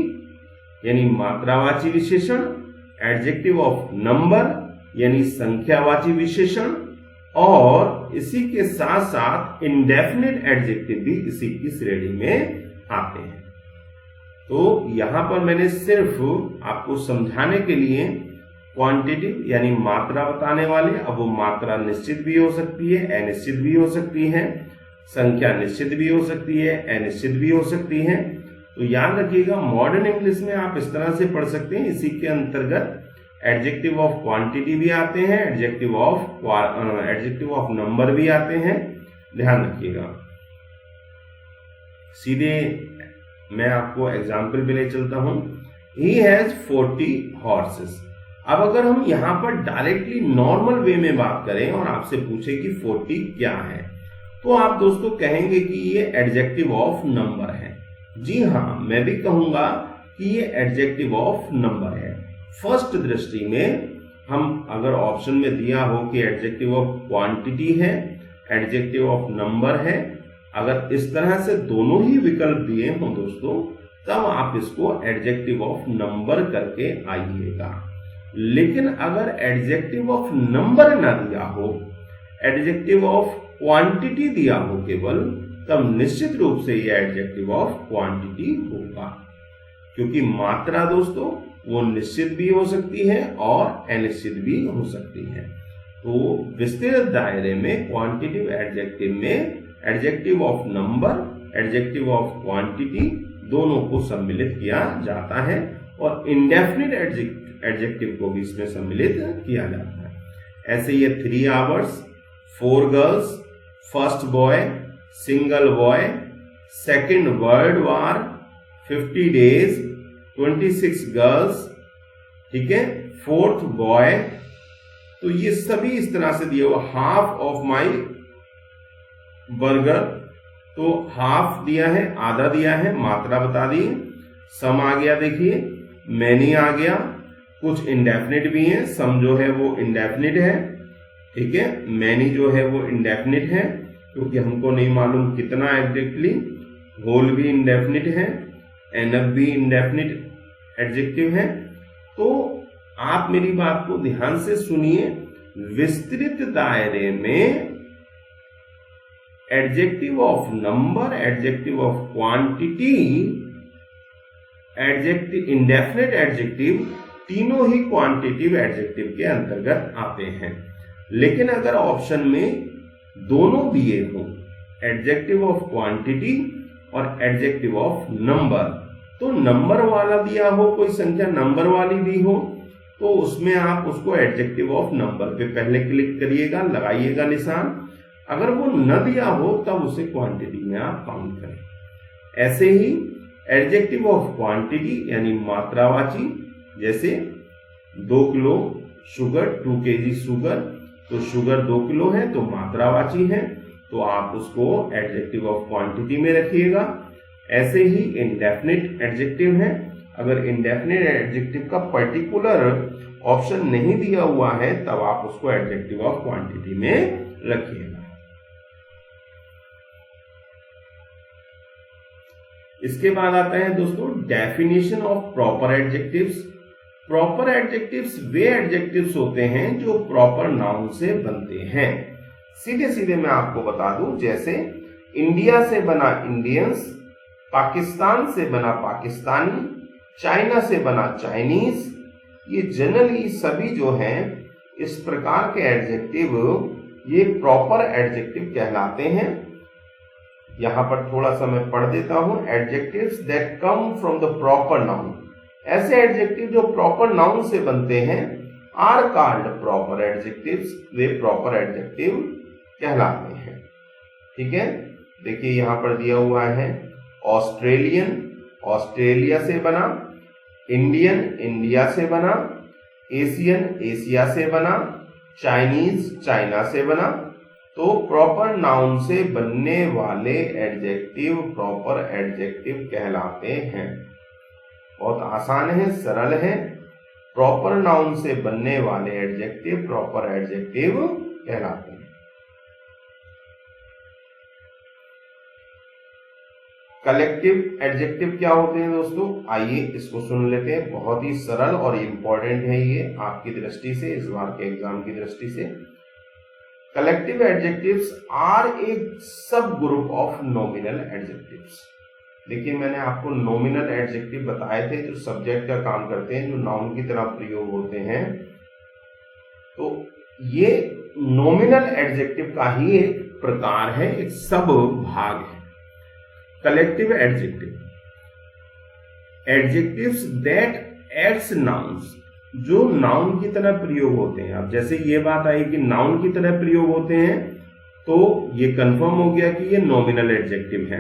यानी मात्रावाची विशेषण, एडजेक्टिव ऑफ नंबर यानी संख्यावाची विशेषण, और इसी के साथ साथ इंडेफिनिट एडजेक्टिव भी इसी की श्रेणी में आते हैं। तो यहां पर मैंने सिर्फ आपको समझाने के लिए क्वांटिटिव यानी मात्रा बताने वाले, अब वो मात्रा निश्चित भी हो सकती है, अनिश्चित भी हो सकती है, संख्या निश्चित भी हो सकती है, अनिश्चित भी हो सकती है। तो याद रखिएगा मॉडर्न इंग्लिश में आप इस तरह से पढ़ सकते हैं। इसी के अंतर्गत एडजेक्टिव ऑफ क्वांटिटी भी आते हैं, एडजेक्टिव ऑफ नंबर भी आते हैं, ध्यान रखिएगा। सीधे मैं आपको एग्जाम्पल भी ले चलता हूं। He has 40 horses. अब अगर हम यहां पर डायरेक्टली नॉर्मल वे में बात करें और आपसे पूछे कि 40 क्या है, तो आप दोस्तों कहेंगे कि ये एडजेक्टिव ऑफ नंबर है। जी हाँ, मैं भी कहूंगा कि ये एडजेक्टिव ऑफ नंबर है। फर्स्ट दृष्टि में हम अगर ऑप्शन में दिया हो कि एडजेक्टिव ऑफ क्वांटिटी है, एडजेक्टिव ऑफ नंबर है, अगर इस तरह से दोनों ही विकल्प दिए हों दोस्तों, तब आप इसको एडजेक्टिव ऑफ नंबर करके आइएगा। लेकिन अगर एडजेक्टिव ऑफ नंबर ना दिया हो, एडजेक्टिव ऑफ क्वांटिटी दिया हो केवल, तब निश्चित रूप से यह एडजेक्टिव ऑफ क्वांटिटी होगा, क्योंकि मात्रा दोस्तों वो निश्चित भी हो सकती है और अनिश्चित भी हो सकती है। तो विस्तृत दायरे में क्वांटिटिव एडजेक्टिव में adjective of number, adjective of quantity दोनों को सम्मिलित किया जाता है और इंडेफिनिट एडजेक्टिव को भी इसमें सम्मिलित किया जाता है। ऐसे ये 3 hours, 4 girls, first boy, single boy, second world war, 50 days, 26 girls, ठीक है, 4th बॉय। तो ये सभी इस तरह से दिया हुआ। हाफ ऑफ माई बर्गर, तो हाफ दिया है, आधा दिया है, मात्रा बता दी। सम आ गया, देखिए मैनी आ गया, कुछ इंडेफिनिट भी हैं, सम जो है वो इंडेफिनिट है, ठीक है, मैनी जो है वो इंडेफिनिट है क्योंकि हमको नहीं मालूम कितना एग्जैक्टली, होल भी इंडेफिनिट है, एनफ भी इंडेफिनिट एडजेक्टिव है। तो आप मेरी बात को ध्यान से सुनिए, विस्तृत दायरे में adjective of number, adjective of quantity, adjective indefinite adjective, तीनों ही क्वांटिटिव एडजेक्टिव के अंतर्गत आते हैं। लेकिन अगर ऑप्शन में दोनों दिए हो, एडजेक्टिव ऑफ क्वांटिटी और एडजेक्टिव ऑफ नंबर, तो नंबर वाला दिया हो, कोई संख्या नंबर वाली दी हो, तो उसमें आप उसको एडजेक्टिव ऑफ नंबर पे पहले क्लिक करिएगा, लगाइएगा निशान। अगर वो न दिया हो तब उसे क्वांटिटी में आप काउंट करें। ऐसे ही एडजेक्टिव ऑफ क्वांटिटी यानी मात्रावाची, जैसे 2 किलो शुगर, 2 kg शुगर, तो शुगर 2 किलो है तो मात्रावाची है, तो आप उसको एडजेक्टिव ऑफ क्वांटिटी में रखिएगा। ऐसे ही इंडेफिनिट एडजेक्टिव है, अगर इंडेफिनिट एडजेक्टिव का पर्टिकुलर ऑप्शन नहीं दिया हुआ है तब आप उसको एडजेक्टिव ऑफ क्वांटिटी में रखिएगा। इसके बाद आता है दोस्तों definition of proper adjectives. Proper adjectives way adjectives होते हैं जो प्रॉपर नाउन से बनते हैं। सीधे सीधे मैं आपको बता दूं, जैसे इंडिया से बना इंडियंस, पाकिस्तान से बना पाकिस्तानी, चाइना से बना चाइनीज, ये जनरली सभी जो हैं इस प्रकार के एडजेक्टिव ये प्रॉपर एडजेक्टिव कहलाते हैं। यहां पर थोड़ा सा मैं पढ़ देता हूं, adjectives that come from the proper noun, ऐसे एडजेक्टिव जो प्रॉपर नाउन से बनते हैं आर कॉल्ड प्रॉपर एडजेक्टिव्स, वे प्रॉपर एडजेक्टिव कहलाते हैं। ठीक है, देखिए यहां पर दिया हुआ है ऑस्ट्रेलियन, ऑस्ट्रेलिया से बना, इंडियन, इंडिया से बना, एशियन, एशिया से बना, चाइनीज, चाइना से बना। तो प्रॉपर नाउन से बनने वाले एडजेक्टिव प्रॉपर एडजेक्टिव कहलाते हैं। बहुत आसान है, सरल है। प्रॉपर नाउन से बनने वाले एडजेक्टिव प्रॉपर एडजेक्टिव कहलाते हैं। कलेक्टिव एडजेक्टिव क्या होते हैं दोस्तों, आइए इसको सुन लेते हैं। बहुत ही सरल और इंपॉर्टेंट है ये आपकी दृष्टि से, इस बार के एग्जाम की दृष्टि से। कलेक्टिव एडजेक्टिव्स आर ए सब ग्रुप ऑफ नॉमिनल एडजेक्टिव्स। देखिए मैंने आपको नॉमिनल एडजेक्टिव बताए थे जो सब्जेक्ट का काम करते हैं, जो नाउन की तरह प्रयोग होते हैं। तो ये नॉमिनल एडजेक्टिव का ही एक प्रकार है, एक सब भाग है। Collective adjective, adjectives that adds nouns, जो नाउन की तरह प्रयोग होते हैं। अब जैसे ये बात आई कि नाउन की तरह प्रयोग होते हैं, तो ये कंफर्म हो गया कि ये नॉमिनल एडजेक्टिव है।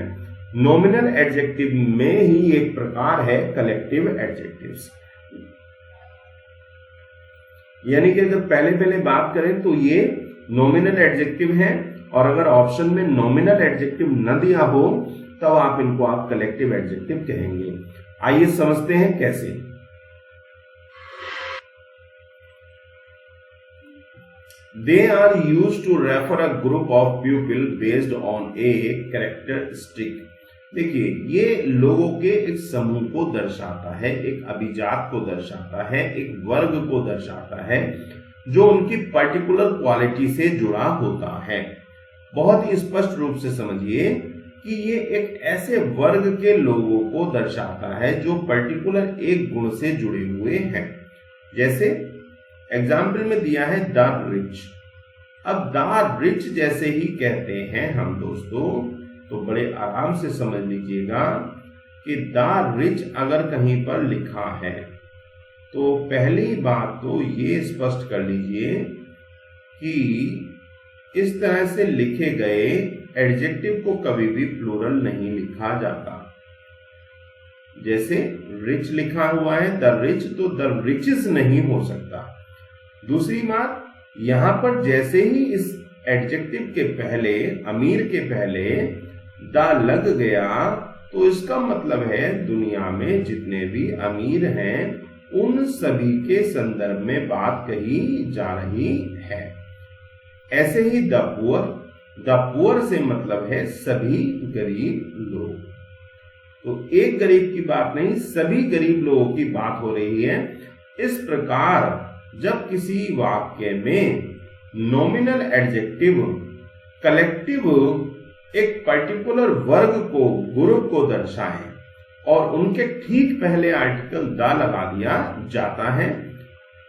नॉमिनल एडजेक्टिव में ही एक प्रकार है कलेक्टिव एडजेक्टिव्स। यानी कि अगर पहले बात करें तो ये नॉमिनल एडजेक्टिव है, और अगर ऑप्शन में नॉमिनल एडजेक्टिव न दिया हो तब आप इनको आप कलेक्टिव एडजेक्टिव कहेंगे। आइए समझते हैं कैसे। They are used to refer a group of people based on a characteristic। देखिए ये लोगों के एक समूह को दर्शाता है, एक अभिजात को दर्शाता है, एक वर्ग को दर्शाता है जो उनकी पर्टिकुलर क्वालिटी से जुड़ा होता है। बहुत ही स्पष्ट रूप से समझिए कि ये एक ऐसे वर्ग के लोगों को दर्शाता है जो पर्टिकुलर एक गुण से जुड़े हुए हैं। जैसे एग्जाम्पल में दिया है द रिच। अब द रिच जैसे ही कहते हैं हम दोस्तों, तो बड़े आराम से समझ लीजिएगा कि द रिच अगर कहीं पर लिखा है तो पहली बात तो ये स्पष्ट कर लीजिए कि इस तरह से लिखे गए एडजेक्टिव को कभी भी प्लूरल नहीं लिखा जाता। जैसे रिच लिखा हुआ है द रिच, तो द रिचेस नहीं हो सकता। दूसरी बात, यहां पर जैसे ही इस एडजेक्टिव के पहले, अमीर के पहले द लग गया, तो इसका मतलब है दुनिया में जितने भी अमीर हैं उन सभी के संदर्भ में बात कही जा रही है। ऐसे ही द पुअर से मतलब है सभी गरीब लोग। तो एक गरीब की बात नहीं, सभी गरीब लोगों की बात हो रही है। इस प्रकार जब किसी वाक्य में नॉमिनल एडजेक्टिव कलेक्टिव एक पर्टिकुलर वर्ग को, ग्रुप को दर्शाए और उनके ठीक पहले आर्टिकल द लगा दिया जाता है।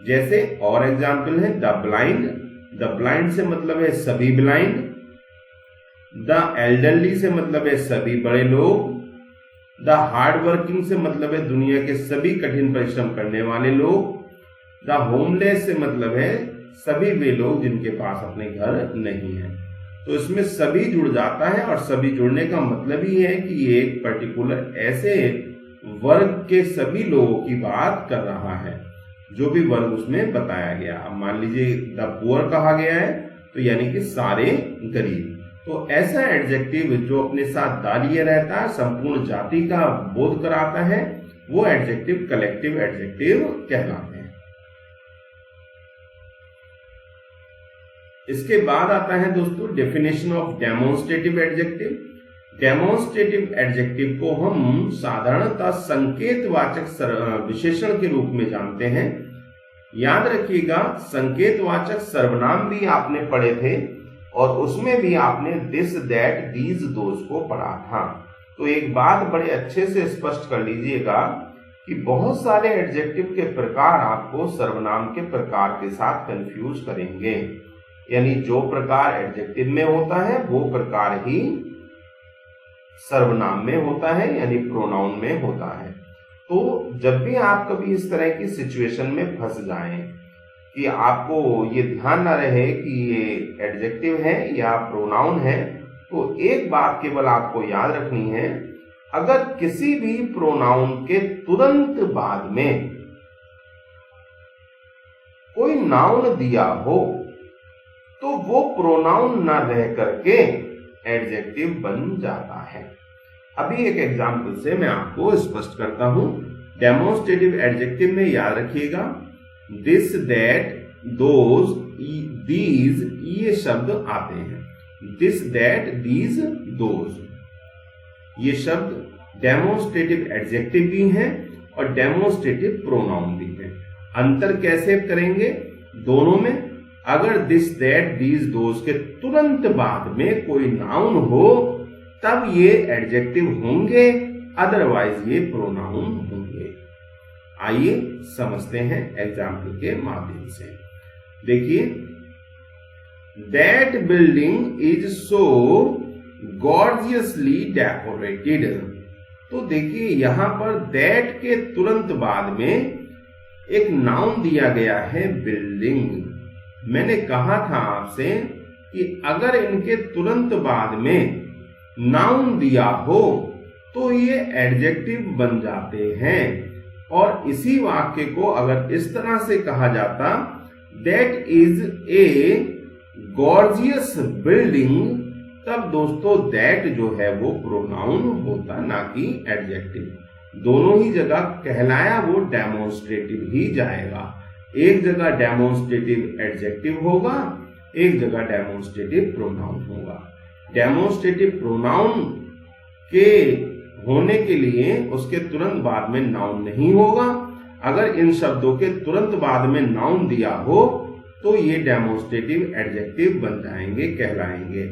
जैसे और एग्जाम्पल है द ब्लाइंड से मतलब है सभी ब्लाइंड, द एल्डरली से मतलब है सभी बड़े लोग, द हार्ड वर्किंग से मतलब है दुनिया के सभी कठिन परिश्रम करने वाले लोग, द होमलेस से मतलब है सभी वे लोग जिनके पास अपने घर नहीं है। तो इसमें सभी जुड़ जाता है और सभी जुड़ने का मतलब ही है कि ये एक पर्टिकुलर ऐसे वर्ग के सभी लोगों की बात कर रहा है जो भी वर्ग उसमें बताया गया। अब मान लीजिए द पुअर कहा गया है तो यानी कि सारे गरीब। तो ऐसा एडजेक्टिव जो अपने साथ द लिए रहता है, संपूर्ण जाति का बोध कराता है, वो एडजेक्टिव कलेक्टिव एडजेक्टिव कहलाते हैं। इसके बाद आता है दोस्तों definition of demonstrative adjective. Demonstrative adjective को हम साधारणतः संकेतवाचक विशेषण के रूप में जानते हैं। याद रखिएगा, संकेतवाचक सर्वनाम भी आपने पढ़े थे और उसमें भी आपने दिस, दैट, दीज, दोज को पढ़ा था। तो एक बात बड़े अच्छे से स्पष्ट कर लीजिएगा कि बहुत सारे एडजेक्टिव के प्रकार आपको सर्वनाम के प्रकार के साथ कंफ्यूज करेंगे। यानी जो प्रकार एडजेक्टिव में होता है वो प्रकार ही सर्वनाम में होता है, यानी प्रोनाउन में होता है। तो जब भी आप कभी इस तरह की सिचुएशन में फंस जाएं कि आपको ये ध्यान ना रहे कि ये एडजेक्टिव है या प्रोनाउन है, तो एक बात केवल आपको याद रखनी है, अगर किसी भी प्रोनाउन के तुरंत बाद में कोई नाउन दिया हो तो वो प्रोनाउन ना रह करके एडजेक्टिव बन जाता है। अभी एक एग्जाम्पल से मैं आपको स्पष्ट करता हूं। डेमोन्स्ट्रेटिव एडजेक्टिव में याद रखिएगा दिस, दैट, दोज, दीज, ये शब्द आते हैं। दिस, दैट, दीज, दोज ये शब्द डेमोन्स्ट्रेटिव एडजेक्टिव भी हैं और डेमोन्स्ट्रेटिव प्रोनाउन भी हैं। अंतर कैसे करेंगे दोनों में? अगर दिस, दैट, दीज, दोज के तुरंत बाद में कोई नाउन हो तब ये एडजेक्टिव होंगे, अदरवाइज ये प्रोनाउन होंगे। आइए समझते हैं एग्जाम्पल के माध्यम से। देखिए, that building is so gorgeously decorated. तो देखिए यहां पर दैट के तुरंत बाद में एक नाउन दिया गया है बिल्डिंग। मैंने कहा था आपसे कि अगर इनके तुरंत बाद में नाउन दिया हो तो ये एडजेक्टिव बन जाते हैं। और इसी वाक्य को अगर इस तरह से कहा जाता that is a gorgeous building, तब दोस्तों दैट जो है वो प्रोनाउन होता, ना कि एडजेक्टिव। दोनों ही जगह कहलाया वो डेमोन्स्ट्रेटिव ही जाएगा। एक जगह डेमोन्स्ट्रेटिव एडजेक्टिव होगा, एक जगह डेमोन्स्ट्रेटिव प्रोनाउन होगा। डेमोन्स्ट्रेटिव प्रोनाउन के होने के लिए उसके तुरंत बाद में नाउन नहीं होगा। अगर इन शब्दों के तुरंत बाद में नाउन दिया हो तो ये डेमोन्स्ट्रेटिव एडजेक्टिव बन जाएंगे, कहलाएंगे।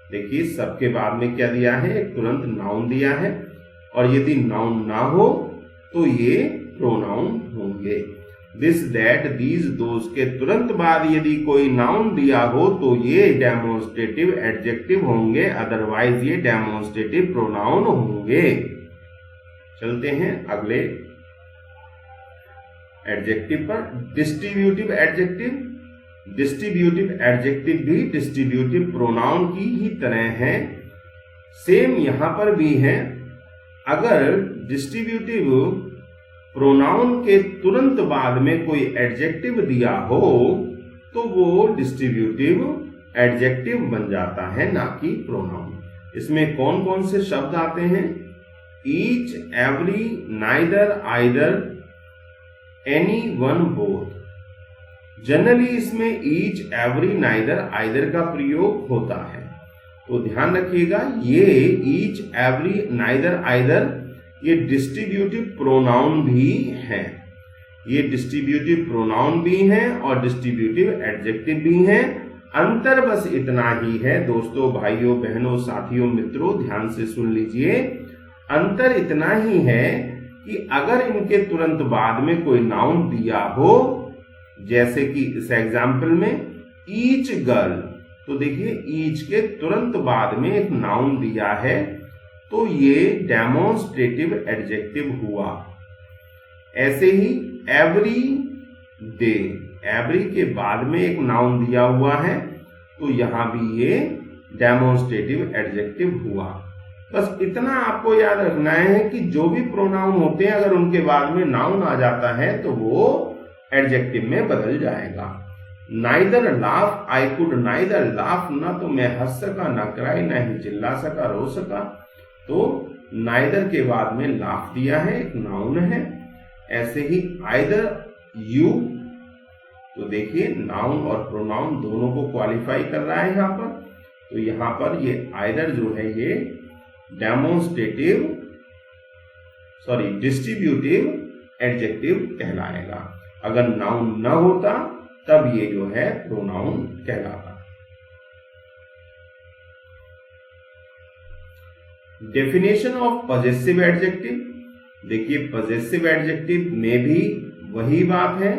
देखिए सबके बाद में क्या दिया है, एक तुरंत नाउन दिया है, और यदि नाउन ना हो तो ये प्रोनाउन होंगे। दिस, दैट, दीज, दोज के तुरंत बाद यदि कोई नाउन दिया हो तो ये डेमोन्स्ट्रेटिव एडजेक्टिव होंगे, अदरवाइज ये डेमोन्स्ट्रेटिव प्रोनाउन होंगे। चलते हैं अगले एडजेक्टिव पर, डिस्ट्रीब्यूटिव एडजेक्टिव। डिस्ट्रीब्यूटिव एडजेक्टिव भी डिस्ट्रीब्यूटिव प्रोनाउन की ही तरह है, सेम यहां पर भी है। अगर डिस्ट्रीब्यूटिव प्रोनाउन के तुरंत बाद में कोई एडजेक्टिव दिया हो तो वो डिस्ट्रीब्यूटिव एडजेक्टिव बन जाता है, ना कि प्रोनाउन। इसमें कौन कौन से शब्द आते हैं? Each every neither either any one both. Generally इसमें ईच एवरी नाइदर आइदर का प्रयोग होता है, तो ध्यान रखिएगा ये ईच एवरी नाइदर आइदर ये डिस्ट्रीब्यूटिव प्रोनाउन भी हैं, ये डिस्ट्रीब्यूटिव प्रोनाउन भी हैं और डिस्ट्रीब्यूटिव एडजेक्टिव भी हैं। अंतर बस इतना ही है दोस्तों, भाइयों बहनों साथियों मित्रों ध्यान से सुन लीजिए, अंतर इतना ही है कि अगर इनके तुरंत बाद में कोई नाउन दिया हो, जैसे कि इस एग्जाम्पल में ईच गर्ल, तो देखिए ईच के तुरंत बाद में एक नाउन दिया है तो ये डेमोन्स्ट्रेटिव एडजेक्टिव हुआ। ऐसे ही एवरी डे, एवरी के बाद में एक नाउन दिया हुआ है तो यहां भी ये डेमोन्स्ट्रेटिव एडजेक्टिव हुआ। बस इतना आपको याद रखना है कि जो भी प्रोनाउन होते हैं अगर उनके बाद में नाउन आ जाता है तो वो एडजेक्टिव में बदल जाएगा। Neither laugh I could neither laugh, ना तो मैं हंस सका ना क्राई, ना ही चिल्ला सका रो सका, तो नाइदर के बाद में लाफ दिया है, एक नाउन है। ऐसे ही आइदर यू, तो देखिए नाउन और प्रोनाउन दोनों को क्वालिफाई कर रहा है यहाँ पर, तो यहाँ पर ये आइदर जो है ये डेमोन्स्ट्रेटिव डिस्ट्रीब्यूटिव एडजेक्टिव कहलाएगा। अगर नाउन न होता तब ये जो है प्रोनाउन कहलाता। डेफिनेशन ऑफ पॉजेसिव एडजेक्टिव, देखिए पॉजेसिव एडजेक्टिव में भी वही बात है,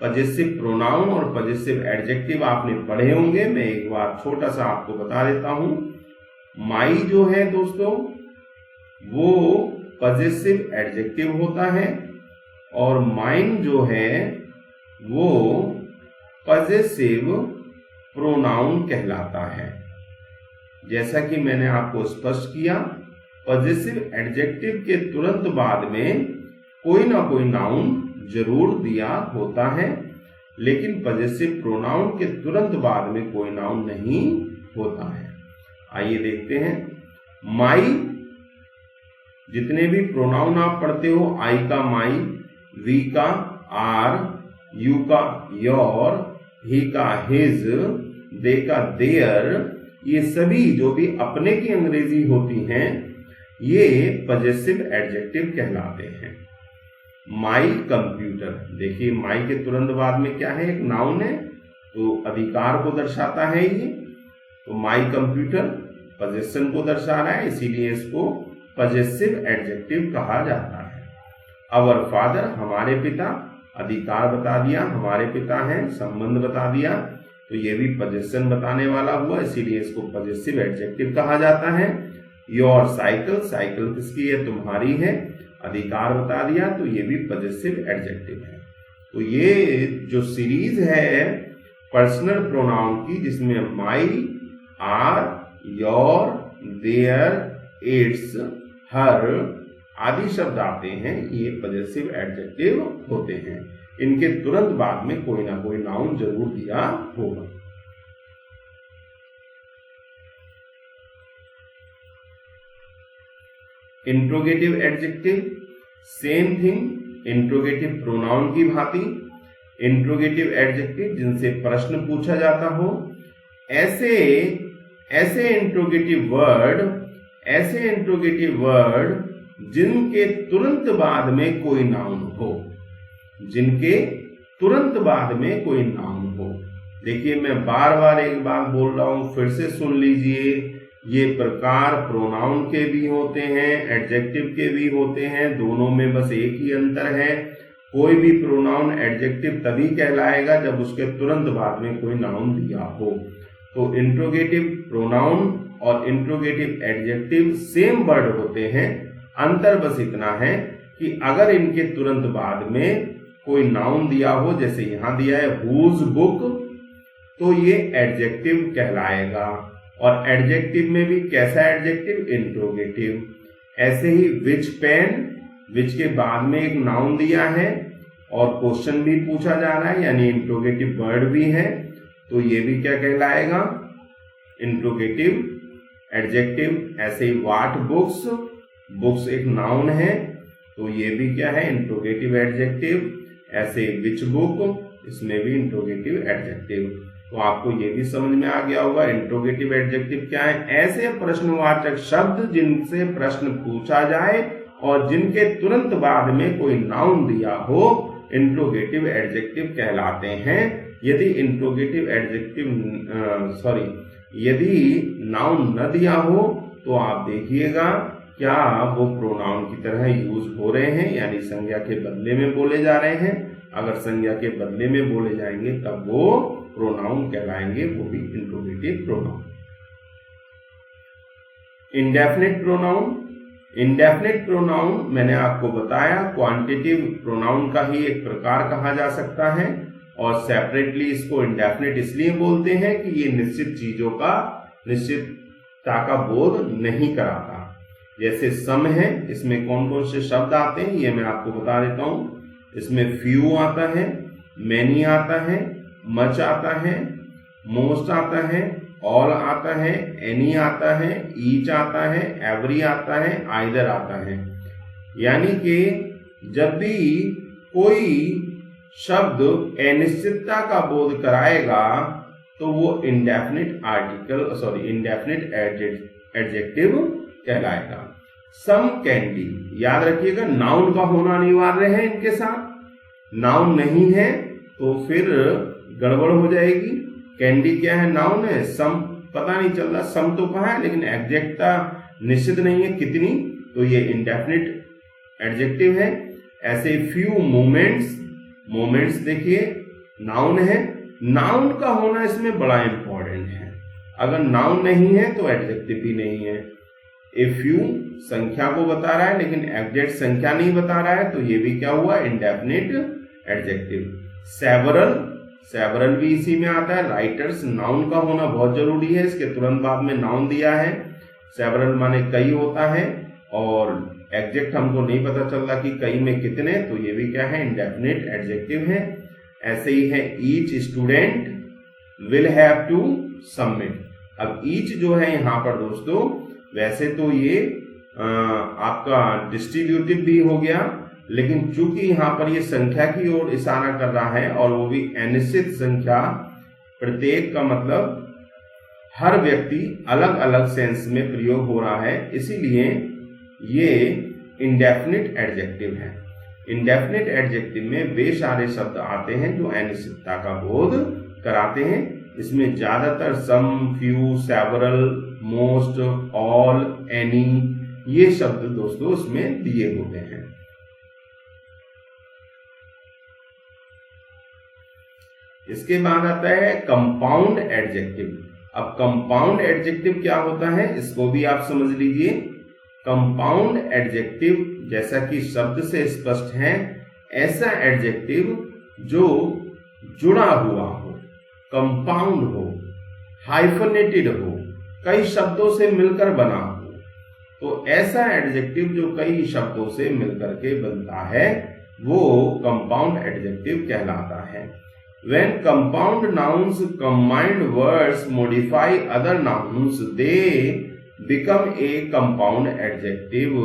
पॉजेसिव प्रोनाउन और पॉजेसिव एडजेक्टिव आपने पढ़े होंगे। मैं एक बार छोटा सा आपको बता देता हूं। माई जो है दोस्तों वो पॉजेसिव एडजेक्टिव होता है और माइन जो है वो पॉजेसिव प्रोनाउन कहलाता है। जैसा कि मैंने आपको स्पष्ट किया, पॉजेसिव एडजेक्टिव के तुरंत बाद में कोई ना कोई नाउन जरूर दिया होता है, लेकिन पॉजेसिव प्रोनाउन के तुरंत बाद में कोई नाउन नहीं होता है। आइए देखते हैं। माई, जितने भी प्रोनाउन आप पढ़ते हो, आई का माई, वी का आर, यू का योर, ही का हिज, दे का देयर, ये सभी जो भी अपने की अंग्रेजी होती हैं ये पॉजेसिव एडजेक्टिव कहलाते हैं। माई कंप्यूटर, देखिए माई के तुरंत बाद में क्या है, एक नाउन है तो अधिकार को दर्शाता है ये, तो माई कंप्यूटर पोजेशन को दर्शा रहा है, इसीलिए इसको पॉजेसिव एडजेक्टिव कहा जाता है। अवर फादर, हमारे पिता, अधिकार बता दिया, हमारे पिता हैं, संबंध बता दिया, तो ये भी पॉजेशन बताने वाला हुआ, इसीलिए इसको पॉजेसिव एडजेक्टिव कहा जाता है। योर साइकिल, साइकिल किसकी है, तुम्हारी है, अधिकार बता दिया, तो ये भी पॉजेसिव एडजेक्टिव है। तो ये जो सीरीज है पर्सनल प्रोनाउन की, जिसमें माई, आर, योर, देयर, इट्स, हर आदि शब्द आते हैं, ये पॉजेसिव एडजेक्टिव होते हैं। इनके तुरंत बाद में कोई ना कोई नाउन जरूर दिया होगा। Interrogative adjective, same thing interrogative pronoun की भांति। इंट्रोगेटिव एडजेक्टिव जिनसे प्रश्न पूछा जाता हो, ऐसे इंट्रोगेटिव वर्ड जिनके तुरंत बाद में कोई नाउन हो, जिनके तुरंत बाद में कोई नाउन हो। देखिए मैं बार बार एक बार बोल रहा हूं, फिर से सुन लीजिए, ये प्रकार प्रोनाउन के भी होते हैं, एडजेक्टिव के भी होते हैं, दोनों में बस एक ही अंतर है। कोई भी प्रोनाउन एडजेक्टिव तभी कहलाएगा जब उसके तुरंत बाद में कोई नाउन दिया हो। तो इंट्रोगेटिव प्रोनाउन और इंट्रोगेटिव एडजेक्टिव सेम वर्ड होते हैं, अंतर बस इतना है कि अगर इनके तुरंत बाद में कोई नाउन दिया हो, जैसे यहां दिया है हुज बुक, तो ये एडजेक्टिव कहलाएगा। और एडजेक्टिव में भी कैसा एडजेक्टिव, इंट्रोगेटिव। ऐसे ही विच पेन, विच के बाद में एक नाउन दिया है और क्वेश्चन भी पूछा जा रहा है, यानी इंट्रोगेटिव वर्ड भी है, तो ये भी क्या कहलाएगा, इंट्रोगेटिव एडजेक्टिव। ऐसे ही व्हाट बुक्स, बुक्स एक नाउन है, तो ये भी क्या है, इंट्रोगेटिव एडजेक्टिव। ऐसे विच बुक, इसमें भी इंट्रोगेटिव एडजेक्टिव। तो आपको ये भी समझ में आ गया होगा इंट्रोगेटिव एडजेक्टिव क्या है। ऐसे प्रश्नवाचक शब्द जिनसे प्रश्न पूछा जाए और जिनके तुरंत बाद में कोई नाउन दिया हो, इंट्रोगेटिव एडजेक्टिव कहलाते हैं। यदि इंट्रोगेटिव एडजेक्टिव यदि नाउन न दिया हो तो आप देखिएगा क्या वो प्रोनाउन की तरह यूज हो रहे हैं, यानी संज्ञा के बदले में बोले जा रहे हैं। अगर संज्ञा के बदले में बोले जाएंगे तब वो प्रोनाउन कहलाएंगे, वो भी interrogative pronoun. Indefinite pronoun, indefinite pronoun मैंने आपको बताया क्वांटिटिव प्रोनाउन का ही एक प्रकार कहा जा सकता है, और सेपरेटली इसको इंडेफिनिट इसलिए बोलते हैं कि ये निश्चित चीजों का, निश्चितता का बोध नहीं कराता। जैसे सम है, इसमें कौन कौन से शब्द आते हैं ये मैं आपको बता देता हूं। इसमें फ्यू आता है, मैनी आता है, मच आता है, मोस्ट आता है, ऑल आता है, एनी आता है, ईच आता है, एवरी आता है, आइदर आता है। यानी कि जब भी कोई शब्द अनिश्चितता का बोध कराएगा तो वो इंडेफिनिट इंडेफिनिट एडजेक्टिव कहलाएगा। सम कैंडी, याद रखिएगा नाउन का होना अनिवार्य है इनके साथ। नाउन नहीं है तो फिर गड़बड़ हो जाएगी। कैंडी क्या है, नाउन है। सम पता नहीं चल रहा सम तो कहाँ है, लेकिन एग्जैक्टता निश्चित नहीं है कितनी, तो ये इंडेफिनिट एडजेक्टिव है। ऐसे फ्यू मोमेंट्स, मोमेंट्स देखिए नाउन है। नाउन का होना इसमें बड़ा इंपॉर्टेंट है। अगर नाउन नहीं है तो एडजेक्टिव भी नहीं है। ए फ्यू संख्या को बता रहा है लेकिन एग्जैक्ट संख्या नहीं बता रहा है, तो ये भी क्या हुआ, इंडेफिनिट एडजेक्टिव। सेवरल, सेवरल भी इसी में आता है। राइटर्स, नाउन का होना बहुत जरूरी है, इसके तुरंत बाद में नाउन दिया है। सेवरल माने कई होता है, और एग्जैक्ट हमको नहीं पता चल रहा कि कई में कितने, तो ये भी क्या है, इंडेफिनिट एडजेक्टिव है। ऐसे ही है each student will have to submit. अब ईच जो है यहाँ पर दोस्तों, वैसे तो ये आपका डिस्ट्रीब्यूटिव भी हो गया, लेकिन चूंकि यहाँ पर ये संख्या की ओर इशारा कर रहा है और वो भी अनिश्चित संख्या, प्रत्येक का मतलब हर व्यक्ति अलग अलग सेंस में प्रयोग हो रहा है, इसीलिए ये इंडेफिनिट एडजेक्टिव है। इंडेफिनिट एडजेक्टिव में वे सारे शब्द आते हैं जो अनिश्चितता का बोध कराते हैं। इसमें ज्यादातर some, few, several, most, all, any, ये शब्द दोस्तों इसमें दिए होते हैं। इसके बाद आता है कंपाउंड एडजेक्टिव। अब कंपाउंड एडजेक्टिव क्या होता है इसको भी आप समझ लीजिए। कंपाउंड एडजेक्टिव जैसा कि शब्द से स्पष्ट है, ऐसा एडजेक्टिव जो जुड़ा हुआ हो, कंपाउंड हो, हाइफनेटेड हो, कई शब्दों से मिलकर बना हो। तो ऐसा एडजेक्टिव जो कई शब्दों से मिलकर के बनता है वो कंपाउंड एडजेक्टिव कहलाता है। When compound nouns combined words modify other nouns, they become a compound adjective.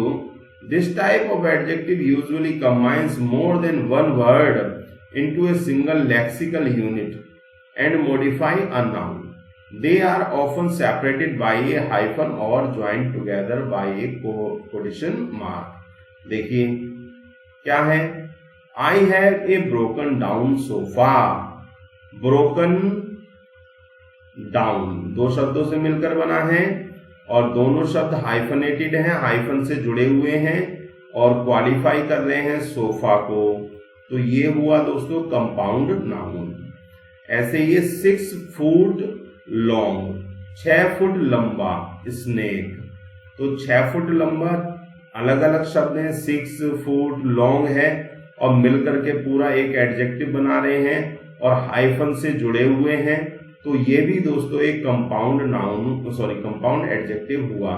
This type of adjective usually combines more than one word into a single lexical unit and modify a noun. They are often separated by a hyphen or joined together by a quotation mark. देखिए क्या है, I have a broken down sofa. Broken down दो शब्दों से मिलकर बना है और दोनों शब्द हाइफनेटेड हैं, हाइफन से जुड़े हुए हैं और क्वालिफाई कर रहे हैं सोफा को। तो ये हुआ दोस्तों कंपाउंड नाउन। ऐसे ये 6 फुट लॉन्ग, 6 फुट लंबा स्नेक। तो 6 फुट लंबा अलग अलग शब्द हैं, 6 फुट लॉन्ग है और मिलकर के पूरा एक एडजेक्टिव बना रहे हैं और हाइफन से जुड़े हुए हैं। तो ये भी दोस्तों एक कंपाउंड कंपाउंड एडजेक्टिव हुआ।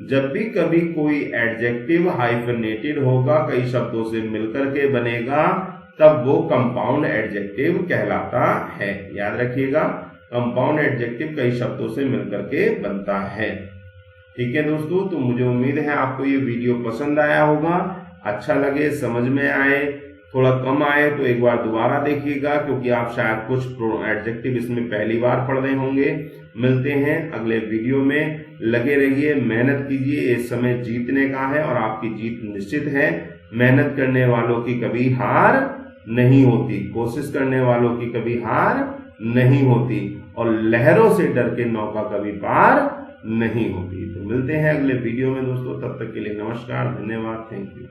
जब भी कभी कोई एडजेक्टिव हाइफनेटेड होगा, कई शब्दों से मिलकर के बनेगा, तब वो कंपाउंड एडजेक्टिव कहलाता है। याद रखिएगा, कंपाउंड एडजेक्टिव कई शब्दों से मिलकर के बनता है। ठीक है दोस्तों, तो मुझे उम्मीद है आपको ये वीडियो पसंद आया होगा, अच्छा लगे, समझ में आए, थोड़ा कम आए तो एक बार दोबारा देखिएगा, क्योंकि आप शायद कुछ एडजेक्टिव इसमें पहली बार पढ़ रहे होंगे। मिलते हैं अगले वीडियो में, लगे रहिए, मेहनत कीजिए, इस समय जीतने का है और आपकी जीत निश्चित है। मेहनत करने वालों की कभी हार नहीं होती, कोशिश करने वालों की कभी हार नहीं होती, और लहरों से डर के नौका कभी पार नहीं होती। तो मिलते हैं अगले वीडियो में दोस्तों, तब तक के लिए नमस्कार, धन्यवाद, थैंक यू।